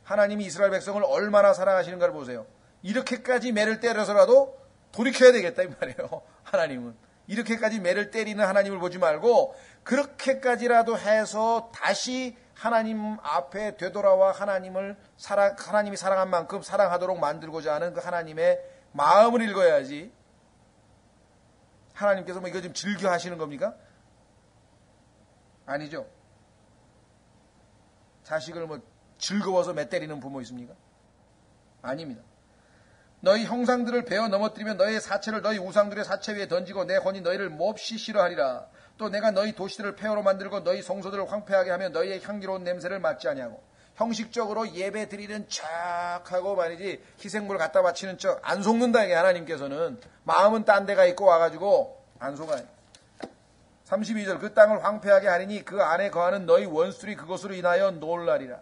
하나님이 이스라엘 백성을 얼마나 사랑하시는가를 보세요. 이렇게까지 매를 때려서라도 돌이켜야 되겠다 이 말이에요. 하나님은. 이렇게까지 매를 때리는 하나님을 보지 말고 그렇게까지라도 해서 다시 하나님 앞에 되돌아와 하나님이 사랑한 만큼 사랑하도록 만들고자 하는 그 하나님의 마음을 읽어야지. 하나님께서 뭐 이거 좀 즐겨 하시는 겁니까? 아니죠. 자식을 뭐 즐거워서 매 때리는 부모 있습니까? 아닙니다. 너희 형상들을 베어 넘어뜨리면 너희의 사체를 너희 우상들의 사체 위에 던지고 내 혼이 너희를 몹시 싫어하리라. 또 내가 너희 도시들을 폐허로 만들고 너희 성소들을 황폐하게 하며 너희의 향기로운 냄새를 맡지 아니하고. 형식적으로 예배 드리는 척하고 말이지 희생물 갖다 바치는 척 안 속는다 이게 하나님께서는. 마음은 딴 데가 있고 와가지고 안 속아요. 32절 그 땅을 황폐하게 하리니 그 안에 거하는 너희 원수들이 그것으로 인하여 놀라리라.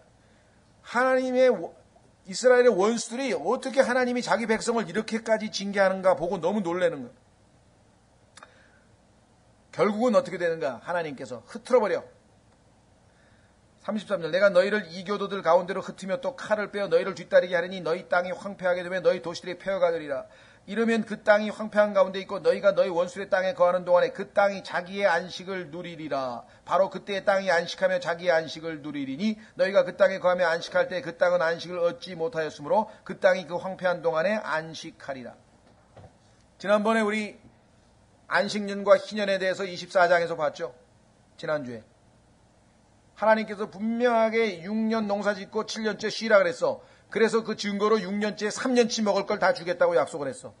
하나님의 이스라엘의 원수들이 어떻게 하나님이 자기 백성을 이렇게까지 징계하는가 보고 너무 놀라는 거예요. 결국은 어떻게 되는가? 하나님께서 흩어버려. 33절 내가 너희를 이교도들 가운데로 흩으며 또 칼을 빼어 너희를 뒤따르게 하리니 너희 땅이 황폐하게 되면 너희 도시들이 폐허가 되리라. 이러면 그 땅이 황폐한 가운데 있고 너희가 너희 원수의 땅에 거하는 동안에 그 땅이 자기의 안식을 누리리라. 바로 그때의 땅이 안식하며 자기의 안식을 누리리니 너희가 그 땅에 거하며 안식할 때 그 땅은 안식을 얻지 못하였으므로 그 땅이 그 황폐한 동안에 안식하리라. 지난번에 우리 안식년과 희년에 대해서 24장에서 봤죠. 지난주에. 하나님께서 분명하게 6년 농사 짓고 7년째 쉬라 그랬어. 그래서 그 증거로 6년째 3년치 먹을 걸 다 주겠다고 약속을 했어.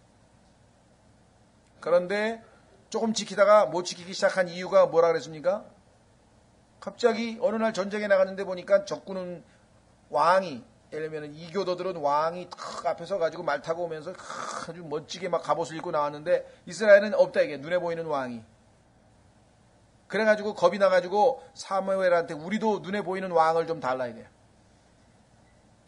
그런데 조금 지키다가 못 지키기 시작한 이유가 뭐라 그랬습니까? 갑자기 어느 날 전쟁에 나갔는데 보니까 적군은 왕이, 예를 들면 이교도들은 왕이 탁 앞에 서가지고 말 타고 오면서 아주 멋지게 막 갑옷을 입고 나왔는데 이스라엘은 없다 이게 눈에 보이는 왕이. 그래가지고 겁이 나가지고 사무엘한테 우리도 눈에 보이는 왕을 좀 달라 이래요.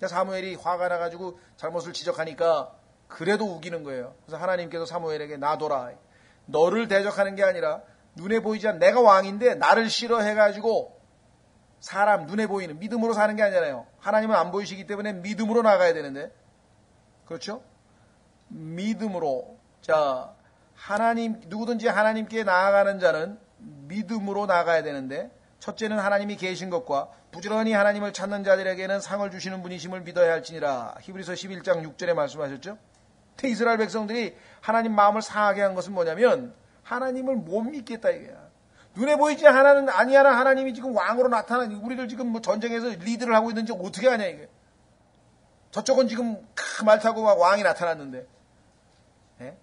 사무엘이 화가 나가지고 잘못을 지적하니까 그래도 우기는 거예요. 그래서 하나님께서 사무엘에게 놔둬라. 너를 대적하는 게 아니라 눈에 보이지 않는 내가 왕인데 나를 싫어해가지고 사람 눈에 보이는 믿음으로 사는 게 아니잖아요. 하나님은 안 보이시기 때문에 믿음으로 나가야 되는데 그렇죠? 믿음으로. 자, 하나님 누구든지 하나님께 나아가는 자는 믿음으로 나가야 되는데 첫째는 하나님이 계신 것과 부지런히 하나님을 찾는 자들에게는 상을 주시는 분이심을 믿어야 할지니라. 히브리서 11장 6절에 말씀하셨죠. 이스라엘 백성들이 하나님 마음을 상하게 한 것은 뭐냐면 하나님을 못 믿겠다 이거야. 눈에 보이지 하나는 아니하나 하나님이 지금 왕으로 나타나니 우리를 지금 뭐 전쟁에서 리드를 하고 있는지 어떻게 하냐 이게. 저쪽은 지금 말 타고 막 왕이 나타났는데. 네?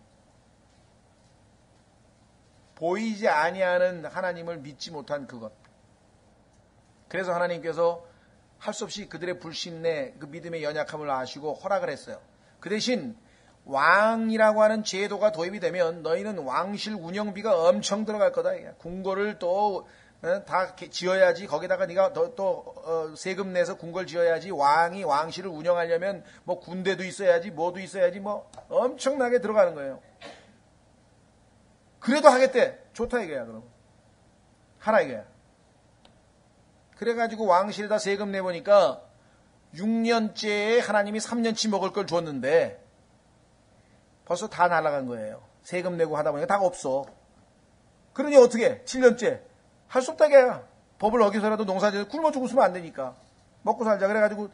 보이지 아니하는 하나님을 믿지 못한 그것. 그래서 하나님께서 할 수 없이 그들의 불신내 그 믿음의 연약함을 아시고 허락을 했어요. 그 대신 왕이라고 하는 제도가 도입이 되면 너희는 왕실 운영비가 엄청 들어갈 거다. 궁궐을 또 다 지어야지. 거기다가 네가 또 세금 내서 궁궐 지어야지. 왕이 왕실을 운영하려면 뭐 군대도 있어야지. 뭐도 있어야지. 뭐 엄청나게 들어가는 거예요. 그래도 하겠대. 좋다 이거야, 그럼. 하라 이거야. 그래가지고 왕실에다 세금 내보니까 6년째에 하나님이 3년치 먹을 걸 줬는데 벌써 다 날아간 거예요. 세금 내고 하다 보니까 다 없어. 그러니 어떻게 7년째 할 수 없다 이거야. 법을 어겨서라도 농사지어서 굶어 죽으면 안 되니까 먹고 살자. 그래가지고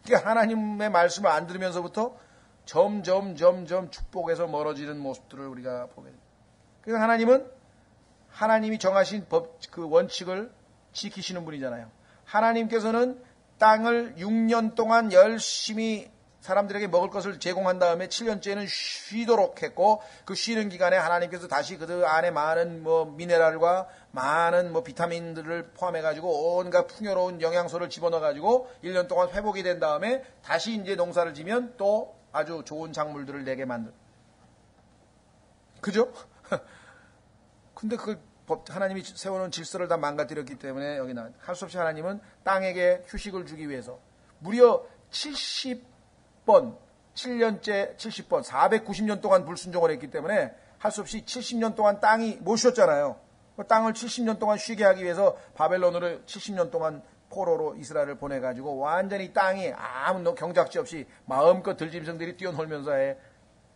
하나님의 말씀을 안 들으면서부터 점점 축복에서 멀어지는 모습들을 우리가 보게 됩니다. 그래서 하나님은 하나님이 정하신 법, 그 원칙을 지키시는 분이잖아요. 하나님께서는 땅을 6년 동안 열심히 사람들에게 먹을 것을 제공한 다음에 7년째는 쉬도록 했고, 그 쉬는 기간에 하나님께서 다시 그 안에 많은 미네랄과 많은 비타민들을 포함해가지고 온갖 풍요로운 영양소를 집어넣어가지고 1년 동안 회복이 된 다음에 다시 이제 농사를 지면 또 아주 좋은 작물들을 내게 만든. 그죠? 근데 하나님이 세워놓은 질서를 다 망가뜨렸기 때문에 여기 할 수 없이 하나님은 땅에게 휴식을 주기 위해서 무려 70번, 7년째 70번, 490년 동안 불순종을 했기 때문에 할 수 없이 70년 동안 땅이 못 쉬었잖아요. 땅을 70년 동안 쉬게 하기 위해서 바벨론으로 70년 동안 포로로 이스라엘을 보내가지고 완전히 땅이 아무 경작지 없이 마음껏 들짐승들이 뛰어놀면서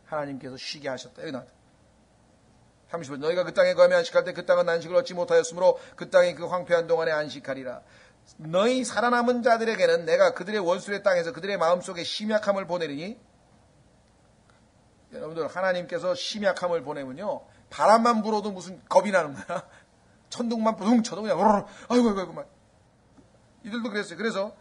하나님께서 쉬게 하셨다. 여기 나왔다. 30번 너희가 그 땅에 거하며 안식할 때 그 땅은 안식을 얻지 못하였으므로 그 땅이 그 황폐한 동안에 안식하리라. 너희 살아남은 자들에게는 내가 그들의 원수의 땅에서 그들의 마음속에 심약함을 보내리니. 여러분들 하나님께서 심약함을 보내면요 바람만 불어도 무슨 겁이 나는 거야. 천둥만 부둥 쳐도 그냥 아이고 막 이들도 그랬어요. 그래서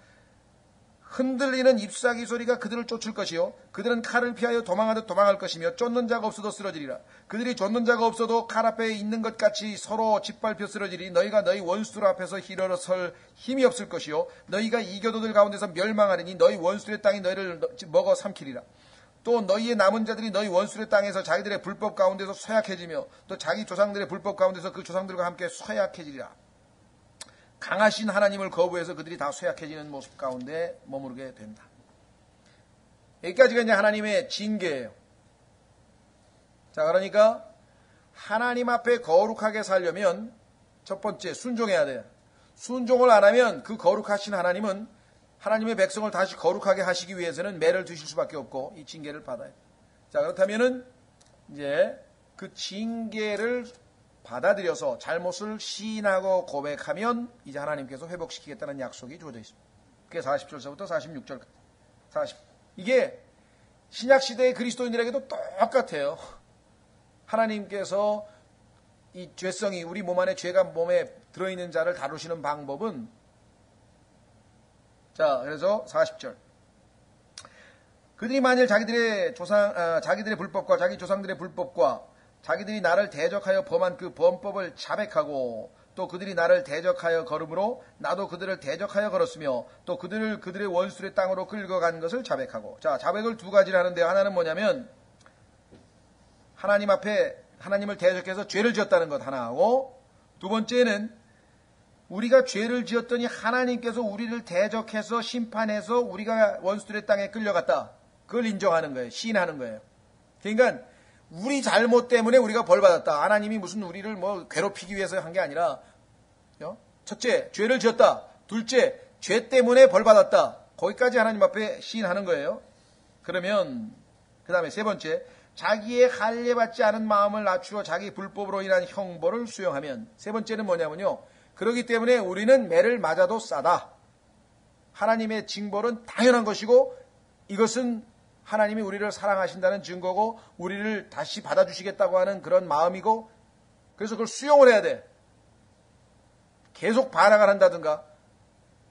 흔들리는 잎사귀 소리가 그들을 쫓을 것이요 그들은 칼을 피하여 도망하듯 도망할 것이며 쫓는 자가 없어도 쓰러지리라. 그들이 쫓는 자가 없어도 칼 앞에 있는 것 같이 서로 짓밟혀 쓰러지리. 너희가 너희 원수들 앞에서 일어설 힘이 없을 것이요 너희가 이교도들 가운데서 멸망하리니 너희 원수의 땅이 너희를 먹어 삼키리라. 또 너희의 남은 자들이 너희 원수의 땅에서 자기들의 불법 가운데서 쇠약해지며 또 자기 조상들의 불법 가운데서 그 조상들과 함께 쇠약해지리라. 강하신 하나님을 거부해서 그들이 다 쇠약해지는 모습 가운데 머무르게 된다. 여기까지가 이제 하나님의 징계예요. 자, 그러니까 하나님 앞에 거룩하게 살려면 첫 번째 순종해야 돼요. 순종을 안 하면 그 거룩하신 하나님은 하나님의 백성을 다시 거룩하게 하시기 위해서는 매를 드실 수밖에 없고 이 징계를 받아요. 자, 그렇다면은 이제 그 징계를 받아들여서 잘못을 시인하고 고백하면 이제 하나님께서 회복시키겠다는 약속이 주어져 있습니다. 그게 40절서부터 46절까지. 이게 신약시대의 그리스도인들에게도 똑같아요. 하나님께서 이 죄성이 우리 몸 안에 죄가 몸에 들어있는 자를 다루시는 방법은 자, 그래서 40절. 그들이 만일 자기들의 불법과 자기 조상들의 불법과 자기들이 나를 대적하여 범한 그 범법을 자백하고 또 그들이 나를 대적하여 걸음으로 나도 그들을 대적하여 걸었으며 또 그들의 원수의 땅으로 끌어간 것을 자백하고. 자, 자백을 두 가지를 하는데요. 하나는 뭐냐면 하나님 앞에 하나님을 대적해서 죄를 지었다는 것 하나 하고, 두 번째는 우리가 죄를 지었더니 하나님께서 우리를 대적해서 심판해서 우리가 원수들의 땅에 끌려갔다. 그걸 인정하는 거예요. 시인하는 거예요. 그러니까 우리 잘못 때문에 우리가 벌 받았다. 하나님이 무슨 우리를 괴롭히기 위해서 한 게 아니라, 첫째, 죄를 지었다. 둘째, 죄 때문에 벌 받았다. 거기까지 하나님 앞에 시인하는 거예요. 그러면 그 다음에 세 번째, 자기의 할례받지 않은 마음을 낮추어 자기 불법으로 인한 형벌을 수용하면. 세 번째는 뭐냐면요, 그렇기 때문에 우리는 매를 맞아도 싸다. 하나님의 징벌은 당연한 것이고 이것은 하나님이 우리를 사랑하신다는 증거고 우리를 다시 받아주시겠다고 하는 그런 마음이고, 그래서 그걸 수용을 해야 돼. 계속 반항을 한다든가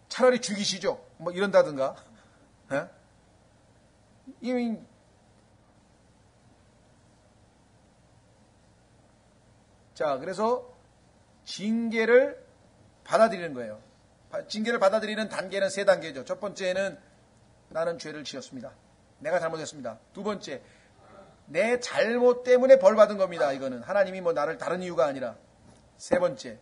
차라리 죽이시죠 이런다든가. 이미 자, 그래서 징계를 받아들이는 거예요. 징계를 받아들이는 단계는 세 단계죠. 첫 번째는 나는 죄를 지었습니다. 내가 잘못했습니다. 두 번째, 내 잘못 때문에 벌 받은 겁니다. 이거는 하나님이 나를 다른 이유가 아니라. 세 번째,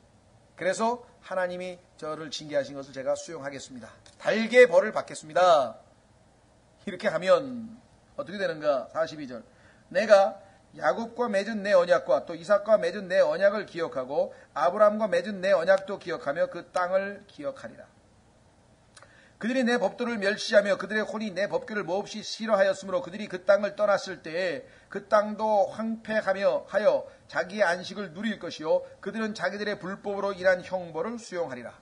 그래서 하나님이 저를 징계하신 것을 제가 수용하겠습니다. 달게 벌을 받겠습니다. 이렇게 하면 어떻게 되는가? 42절. 내가 야곱과 맺은 내 언약과 또 이삭과 맺은 내 언약을 기억하고 아브라함과 맺은 내 언약도 기억하며 그 땅을 기억하리라. 그들이 내 법도를 멸시하며 그들의 혼이 내 법규를 몹시 싫어하였으므로 그들이 그 땅을 떠났을 때에 그 땅도 황폐하며 하여 자기의 안식을 누릴 것이요 그들은 자기들의 불법으로 인한 형벌을 수용하리라.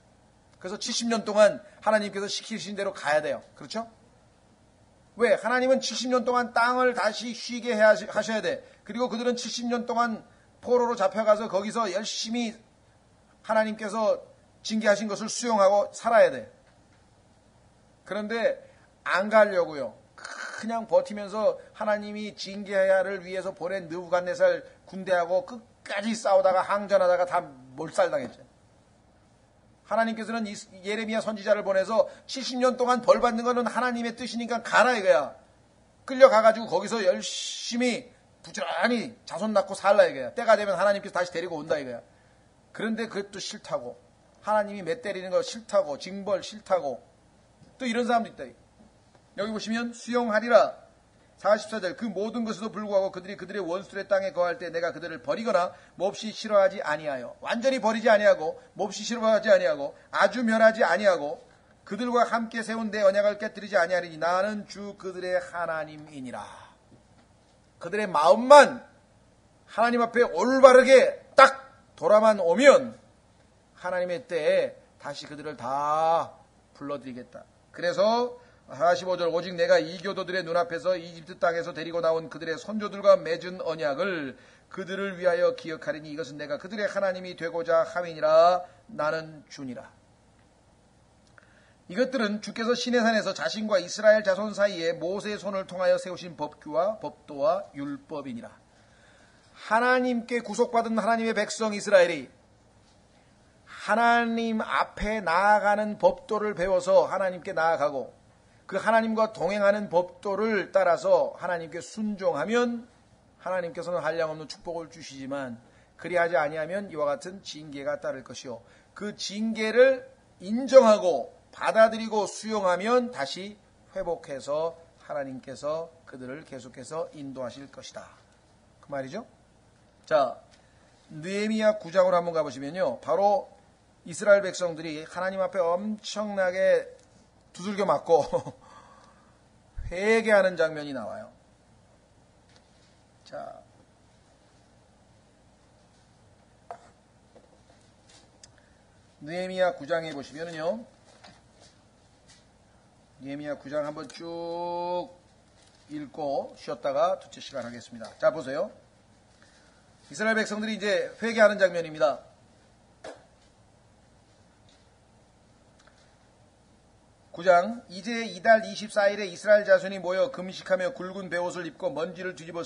그래서 70년 동안 하나님께서 시키신 대로 가야 돼요. 그렇죠? 왜? 하나님은 70년 동안 땅을 다시 쉬게 하셔야 돼. 그리고 그들은 70년 동안 포로로 잡혀가서 거기서 열심히 하나님께서 징계하신 것을 수용하고 살아야 돼. 그런데 안 가려고요. 그냥 버티면서 하나님이 징계를 위해서 보낸 느부갓네살 군대하고 끝까지 싸우다가 항전하다가 다 몰살당했죠. 하나님께서는 예레미야 선지자를 보내서 70년 동안 벌 받는 거는 하나님의 뜻이니까 가라 이거야. 끌려가가지고 거기서 열심히 부지런히 자손 낳고 살라 이거야. 때가 되면 하나님께서 다시 데리고 온다 이거야. 그런데 그것도 싫다고. 하나님이 매 때리는 거 싫다고. 징벌 싫다고. 또 이런 사람도 있다. 여기 보시면 수용하리라. 44절 그 모든 것에도 불구하고 그들이 그들의 원수의 땅에 거할 때 내가 그들을 버리거나 몹시 싫어하지 아니하여 완전히 버리지 아니하고 몹시 싫어하지 아니하고 아주 멸하지 아니하고 그들과 함께 세운 내 언약을 깨뜨리지 아니하리니 나는 주 그들의 하나님이니라. 그들의 마음만 하나님 앞에 올바르게 딱 돌아만 오면 하나님의 때에 다시 그들을 다 불러드리겠다. 그래서 45절 오직 내가 이교도들의 눈앞에서 이집트 땅에서 데리고 나온 그들의 선조들과 맺은 언약을 그들을 위하여 기억하리니 이것은 내가 그들의 하나님이 되고자 함이니라. 나는 주니라. 이것들은 주께서 시내산에서 자신과 이스라엘 자손 사이에 모세의 손을 통하여 세우신 법규와 법도와 율법이니라. 하나님께 구속받은 하나님의 백성 이스라엘이 하나님 앞에 나아가는 법도를 배워서 하나님께 나아가고 그 하나님과 동행하는 법도를 따라서 하나님께 순종하면 하나님께서는 한량없는 축복을 주시지만 그리하지 아니하면 이와 같은 징계가 따를 것이요 그 징계를 인정하고 받아들이고 수용하면 다시 회복해서 하나님께서 그들을 계속해서 인도하실 것이다. 그 말이죠. 자, 느헤미야 9장으로 한번 가보시면요. 바로 이스라엘 백성들이 하나님 앞에 엄청나게 두들겨 맞고 회개하는 장면이 나와요. 자, 느헤미야 9장에 보시면은요. 느헤미야 9장 한번 쭉 읽고 쉬었다가 두째 시간 하겠습니다. 자, 보세요. 이스라엘 백성들이 이제 회개하는 장면입니다. 이제 이달 24일에 이스라엘 자손이 모여 금식하며 굵은 베옷을 입고 먼지를 뒤집어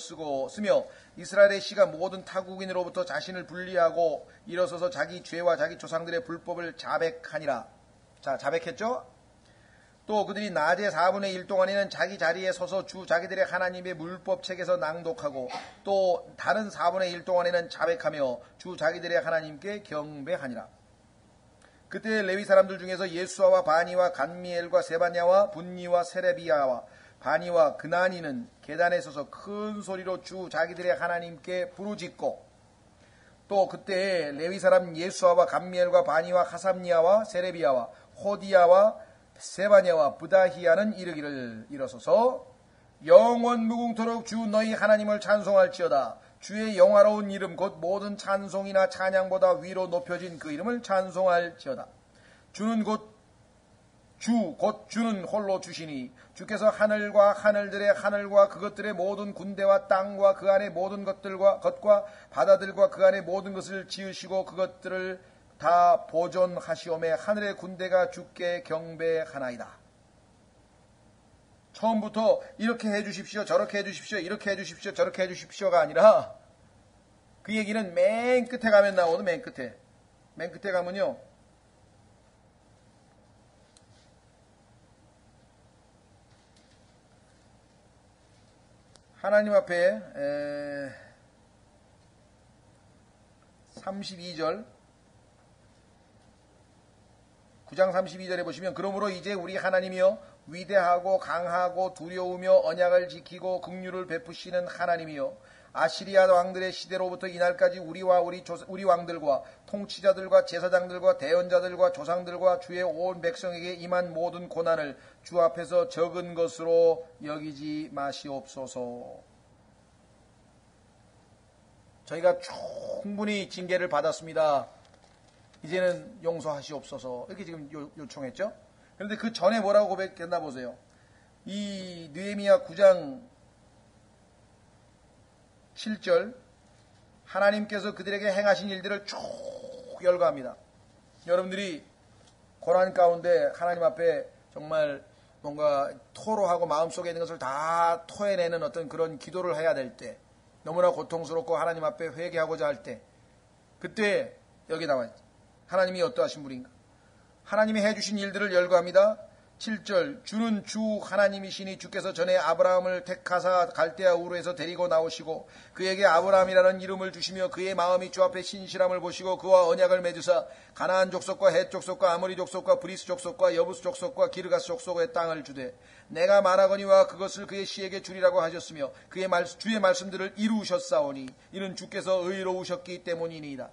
쓰며 이스라엘의 씨가 모든 타국인으로부터 자신을 분리하고 일어서서 자기 죄와 자기 조상들의 불법을 자백하니라. 자, 자백했죠? 또 그들이 낮에 4분의 1 동안에는 자기 자리에 서서 주 자기들의 하나님의 물법책에서 낭독하고 또 다른 4분의 1 동안에는 자백하며 주 자기들의 하나님께 경배하니라. 그때 레위 사람들 중에서 예수아와 바니와 간미엘과 세바냐와 분니와 세레비야와 바니와 그나니는 계단에 서서 큰 소리로 주 자기들의 하나님께 부르짖고 또 그때 레위 사람 예수아와 간미엘과 바니와 하삼니아와 세레비야와 호디야와 세바냐와 부다히야는 이르기를 일어서서 영원 무궁토록 주 너희 하나님을 찬송할지어다. 주의 영화로운 이름 곧 모든 찬송이나 찬양보다 위로 높여진 그 이름을 찬송할지어다. 주는 곧 주는 홀로 주시니 주께서 하늘과 하늘들의 하늘과 그것들의 모든 군대와 땅과 그 안의 모든 것과 바다들과 그 안의 모든 것을 지으시고 그것들을 다 보존하시오매 하늘의 군대가 주께 경배하나이다. 처음부터 이렇게 해주십시오, 저렇게 해주십시오, 이렇게 해주십시오, 저렇게 해주십시오가 아니라 그 얘기는 맨 끝에 가면 나오거든. 맨 끝에 가면요. 하나님 앞에 32절 9장 32절에 보시면 그러므로 이제 우리 하나님이여 위대하고 강하고 두려우며 언약을 지키고 긍휼을 베푸시는 하나님이여 아시리아 왕들의 시대로부터 이날까지 우리와 우리 왕들과 통치자들과 제사장들과 대언자들과 조상들과 주의 온 백성에게 임한 모든 고난을 주 앞에서 적은 것으로 여기지 마시옵소서. 저희가 충분히 징계를 받았습니다. 이제는 용서하시옵소서. 이렇게 지금 요청했죠. 그런데 그 전에 뭐라고 고백했나 보세요. 이 느헤미야 9장 7절, 하나님께서 그들에게 행하신 일들을 쭉 열거합니다. 여러분들이 고난 가운데 하나님 앞에 정말 뭔가 토로하고 마음속에 있는 것을 다 토해내는 어떤 그런 기도를 해야 될 때, 너무나 고통스럽고 하나님 앞에 회개하고자 할 때, 그때 여기 나와 있죠. 하나님이 어떠하신 분인가? 하나님이 해주신 일들을 열거합니다. 7절, 주는 주 하나님이시니 주께서 전에 아브라함을 택하사 갈대아 우르에서 데리고 나오시고 그에게 아브라함이라는 이름을 주시며 그의 마음이 주 앞에 신실함을 보시고 그와 언약을 맺으사 가나안 족속과 헷 족속과 아모리 족속과 브리스 족속과 여부스 족속과 기르가스 족속의 땅을 주되 내가 말하거니와 그것을 그의 씨에게 주리라고 하셨으며 주의 말씀들을 이루셨사오니 이는 주께서 의로우셨기 때문이니이다.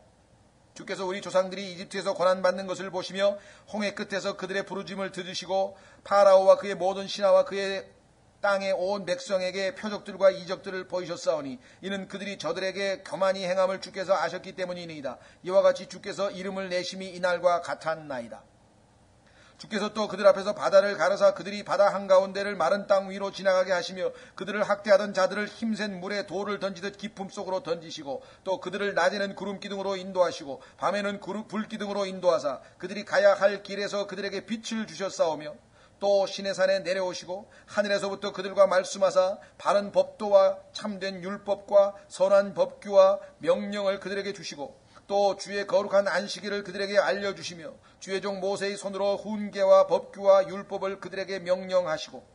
주께서 우리 조상들이 이집트에서 고난받는 것을 보시며 홍해 끝에서 그들의 부르짐을 들으시고 파라오와 그의 모든 신하와 그의 땅의 온 백성에게 표적들과 이적들을 보이셨사오니 이는 그들이 저들에게 교만히 행함을 주께서 아셨기 때문이니이다. 이와 같이 주께서 이름을 내심이 이날과 같았나이다. 주께서 또 그들 앞에서 바다를 가르사 그들이 바다 한가운데를 마른 땅 위로 지나가게 하시며 그들을 학대하던 자들을 힘센 물에 돌을 던지듯 깊음 속으로 던지시고 또 그들을 낮에는 구름 기둥으로 인도하시고 밤에는 불 기둥으로 인도하사 그들이 가야 할 길에서 그들에게 빛을 주셨사오며 또 시내산에 내려오시고 하늘에서부터 그들과 말씀하사 바른 법도와 참된 율법과 선한 법규와 명령을 그들에게 주시고 또 주의 거룩한 안식일을 그들에게 알려주시며 주의 종 모세의 손으로 훈계와 법규와 율법을 그들에게 명령하시고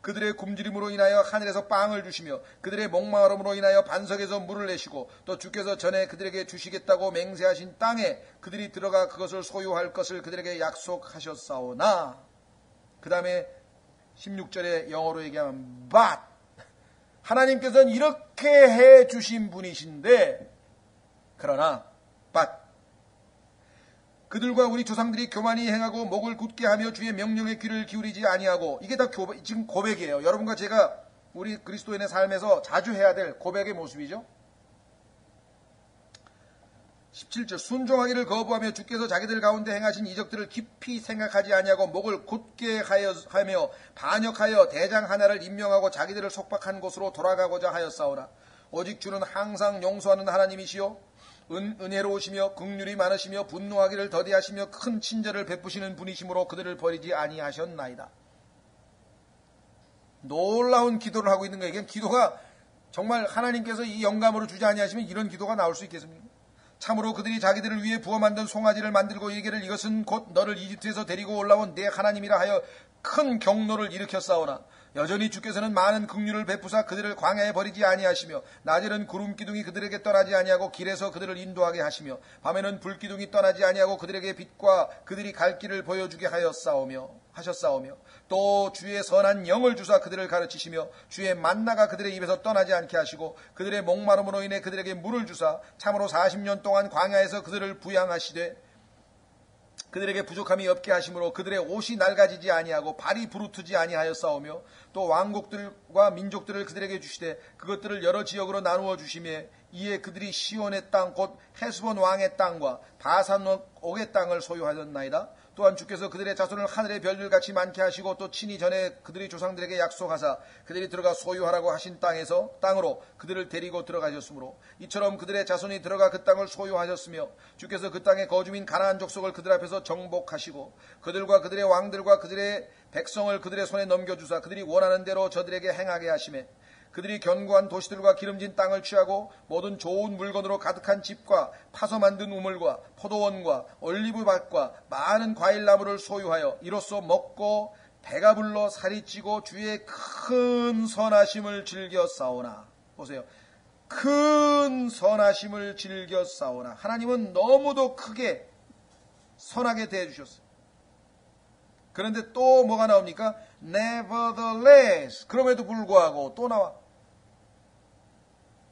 그들의 굶주림으로 인하여 하늘에서 빵을 주시며 그들의 목마름으로 인하여 반석에서 물을 내시고 또 주께서 전에 그들에게 주시겠다고 맹세하신 땅에 그들이 들어가 그것을 소유할 것을 그들에게 약속하셨사오나 그 다음에 16절에 영어로 얘기하면 but 하나님께서는 이렇게 해주신 분이신데 그러나 but 그들과 우리 조상들이 교만히 행하고 목을 굳게 하며 주의 명령에 귀를 기울이지 아니하고 이게 다 지금 고백이에요. 여러분과 제가 우리 그리스도인의 삶에서 자주 해야 될 고백의 모습이죠. 17절 순종하기를 거부하며 주께서 자기들 가운데 행하신 이적들을 깊이 생각하지 아니하고 목을 굳게 하며 반역하여 대장 하나를 임명하고 자기들을 속박한 곳으로 돌아가고자 하였사오나 오직 주는 항상 용서하는 하나님이시요 은혜로우시며 긍휼이 많으시며 분노하기를 더디하시며 큰 친절을 베푸시는 분이시므로 그들을 버리지 아니하셨나이다. 놀라운 기도를 하고 있는 거예요. 기도가 정말 하나님께서 이 영감으로 주지 아니하시면 이런 기도가 나올 수 있겠습니까? 참으로 그들이 자기들을 위해 부어 만든 송아지를 만들고 이르기를 이것은 곧 너를 이집트에서 데리고 올라온 내 하나님이라 하여 큰 경노를 일으켰사오나 여전히 주께서는 많은 긍휼을 베푸사 그들을 광야에 버리지 아니하시며 낮에는 구름 기둥이 그들에게 떠나지 아니하고 길에서 그들을 인도하게 하시며 밤에는 불 기둥이 떠나지 아니하고 그들에게 빛과 그들이 갈 길을 보여주게 하셨사오며 또 주의 선한 영을 주사 그들을 가르치시며 주의 만나가 그들의 입에서 떠나지 않게 하시고 그들의 목마름으로 인해 그들에게 물을 주사 참으로 40년 동안 광야에서 그들을 부양하시되 그들에게 부족함이 없게 하심으로 그들의 옷이 낡아지지 아니하고 발이 부르트지 아니하였사오며 또 왕국들과 민족들을 그들에게 주시되 그것들을 여러 지역으로 나누어 주시며 이에 그들이 시온의 땅 곧 헤스본 왕의 땅과 바산 옥의 땅을 소유하였나이다. 또한 주께서 그들의 자손을 하늘의 별들같이 많게 하시고 또 친히 전에 그들의 조상들에게 약속하사 그들이 들어가 소유하라고 하신 땅으로 그들을 데리고 들어가셨으므로 이처럼 그들의 자손이 들어가 그 땅을 소유하셨으며 주께서 그 땅의 거주민 가나안 족속을 그들 앞에서 정복하시고 그들과 그들의 왕들과 그들의 백성을 그들의 손에 넘겨주사 그들이 원하는 대로 저들에게 행하게 하시매 그들이 견고한 도시들과 기름진 땅을 취하고 모든 좋은 물건으로 가득한 집과 파서 만든 우물과 포도원과 올리브밭과 많은 과일나무를 소유하여 이로써 먹고 배가 불러 살이 찌고 주의 큰 선하심을 즐겨 싸우나. 보세요. 큰 선하심을 즐겨 싸우나. 하나님은 너무도 크게 선하게 대해주셨어요. 그런데 또 뭐가 나옵니까? Nevertheless. 그럼에도 불구하고 또 나와.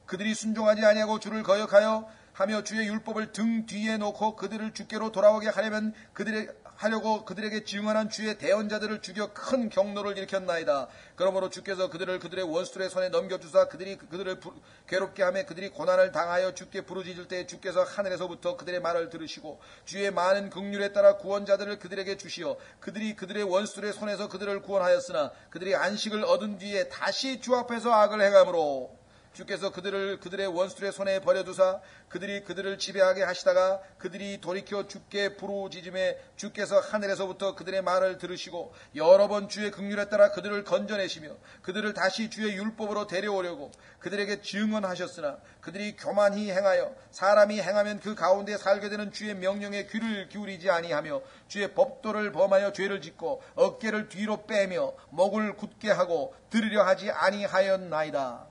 그들이 순종하지 아니하고 주를 거역하여 하며 주의 율법을 등 뒤에 놓고 그들을 주께로 돌아오게 하려면 그들에게 증언한 주의 대언자들을 죽여 큰 경로를 일으켰나이다. 그러므로 주께서 그들을 그들의 원수들의 손에 넘겨주사 그들을 괴롭게 하며 그들이 고난을 당하여 주께 부르짖을 때 주께서 하늘에서부터 그들의 말을 들으시고 주의 많은 긍휼에 따라 구원자들을 그들에게 주시어 그들이 그들의 원수들의 손에서 그들을 구원하였으나 그들이 안식을 얻은 뒤에 다시 주 앞에서 악을 행함으로 주께서 그들의 원수들의 손에 버려두사 그들이 그들을 지배하게 하시다가 그들이 돌이켜 주께 부르짖음에 주께서 하늘에서부터 그들의 말을 들으시고 여러 번 주의 긍휼에 따라 그들을 건져내시며 그들을 다시 주의 율법으로 데려오려고 그들에게 증언하셨으나 그들이 교만히 행하여 사람이 행하면 그 가운데 살게 되는 주의 명령에 귀를 기울이지 아니하며 주의 법도를 범하여 죄를 짓고 어깨를 뒤로 빼며 목을 굳게 하고 들으려 하지 아니하였나이다.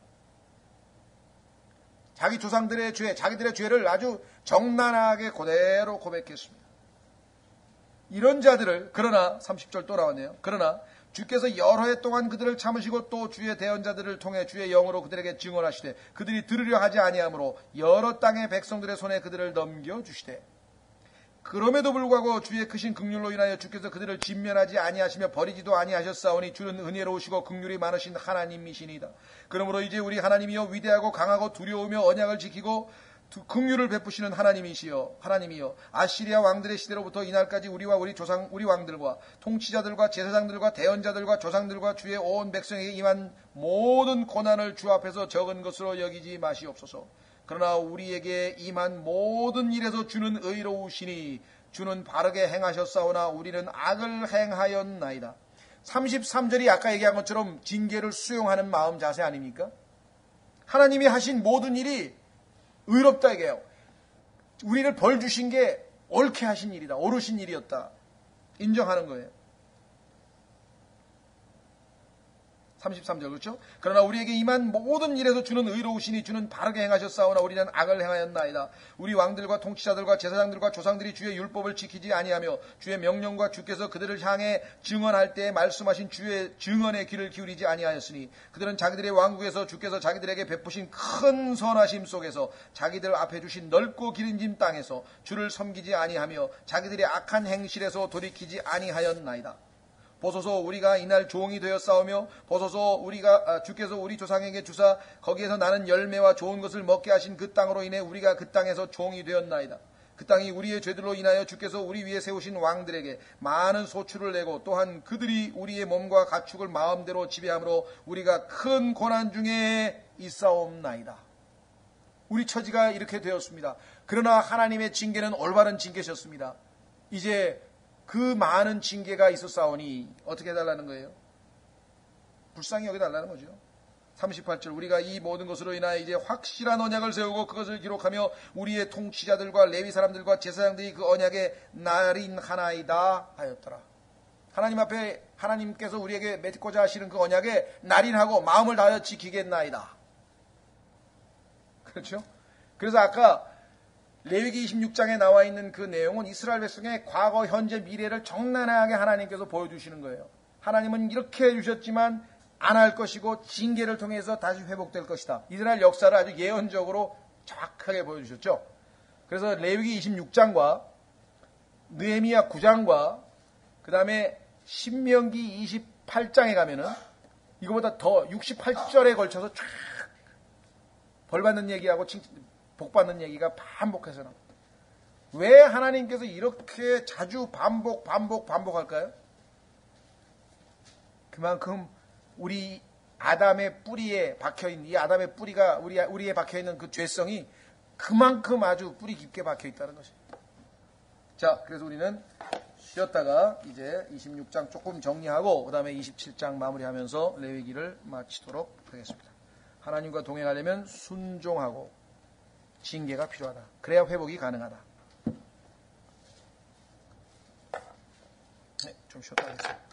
자기 조상들의 죄, 자기들의 죄를 아주 적나라하게 그대로 고백했습니다. 이런 자들을 그러나 30절 또 나왔네요. 그러나 주께서 여러 해 동안 그들을 참으시고 또 주의 대언자들을 통해 주의 영으로 그들에게 증언하시되 그들이 들으려 하지 아니하므로 여러 땅의 백성들의 손에 그들을 넘겨주시되 그럼에도 불구하고 주의 크신 긍휼로 인하여 주께서 그들을 진면하지 아니하시며 버리지도 아니하셨사오니 주는 은혜로우시고 긍휼이 많으신 하나님이시니이다. 그러므로 이제 우리 하나님이여 위대하고 강하고 두려우며 언약을 지키고 긍휼을 베푸시는 하나님이여 아시리아 왕들의 시대로부터 이날까지 우리 왕들과 통치자들과 제사장들과 대언자들과 조상들과 주의 온 백성에게 임한 모든 고난을 주 앞에서 적은 것으로 여기지 마시옵소서. 그러나 우리에게 임한 모든 일에서 주는 의로우시니 주는 바르게 행하셨사오나 우리는 악을 행하였나이다. 33절이 아까 얘기한 것처럼 징계를 수용하는 마음 자세 아닙니까? 하나님이 하신 모든 일이 의롭다 이게요. 우리를 벌 주신 게 옳게 하신 일이다. 옳으신 일이었다. 인정하는 거예요. 33절 그렇죠? 그러나 우리에게 임한 모든 일에서 주는 의로우시니 주는 바르게 행하셨사오나 우리는 악을 행하였나이다. 우리 왕들과 통치자들과 제사장들과 조상들이 주의 율법을 지키지 아니하며 주의 명령과 주께서 그들을 향해 증언할 때 말씀하신 주의 증언에 귀를 기울이지 아니하였으니 그들은 자기들의 왕국에서 주께서 자기들에게 베푸신 큰 선하심 속에서 자기들 앞에 주신 넓고 기름진 땅에서 주를 섬기지 아니하며 자기들의 악한 행실에서 돌이키지 아니하였나이다. 보소서 우리가 이날 종이 되어 싸우며 보소서 주께서 우리 조상에게 주사 거기에서 나는 열매와 좋은 것을 먹게 하신 그 땅으로 인해 우리가 그 땅에서 종이 되었나이다. 그 땅이 우리의 죄들로 인하여 주께서 우리 위에 세우신 왕들에게 많은 소출을 내고 또한 그들이 우리의 몸과 가축을 마음대로 지배함으로 우리가 큰 고난 중에 있사옵나이다. 우리 처지가 이렇게 되었습니다. 그러나 하나님의 징계는 올바른 징계셨습니다. 이제 그 많은 징계가 있었사오니 어떻게 해달라는 거예요? 불쌍히 여겨달라는 거죠. 38절 우리가 이 모든 것으로 인하여 이제 확실한 언약을 세우고 그것을 기록하며 우리의 통치자들과 레위 사람들과 제사장들이 그 언약에 날인하나이다 하였더라. 하나님 앞에 하나님께서 우리에게 맺고자 하시는 그 언약에 날인하고 마음을 다하여 지키겠나이다. 그렇죠? 그래서 아까 레위기 26장에 나와 있는 그 내용은 이스라엘 백성의 과거, 현재, 미래를 적나라하게 하나님께서 보여주시는 거예요. 하나님은 이렇게 해주셨지만 안 할 것이고 징계를 통해서 다시 회복될 것이다. 이스라엘 역사를 아주 예언적으로 정확하게 보여주셨죠. 그래서 레위기 26장과 느헤미야 9장과 그 다음에 신명기 28장에 가면은 이거보다 더 68절에 걸쳐서 쫙 벌받는 얘기하고 복받는 얘기가 반복해서 나옵니다. 왜 하나님께서 이렇게 자주 반복할까요? 그만큼 우리 아담의 뿌리에 박혀있는, 이 아담의 뿌리가 우리에 박혀있는 그 죄성이 그만큼 아주 뿌리 깊게 박혀있다는 것입니다. 자, 그래서 우리는 쉬었다가 이제 26장 조금 정리하고 그 다음에 27장 마무리하면서 레위기를 마치도록 하겠습니다. 하나님과 동행하려면 순종하고 징계가 필요하다. 그래야 회복이 가능하다. 네, 좀 쉬었다 하겠습니다.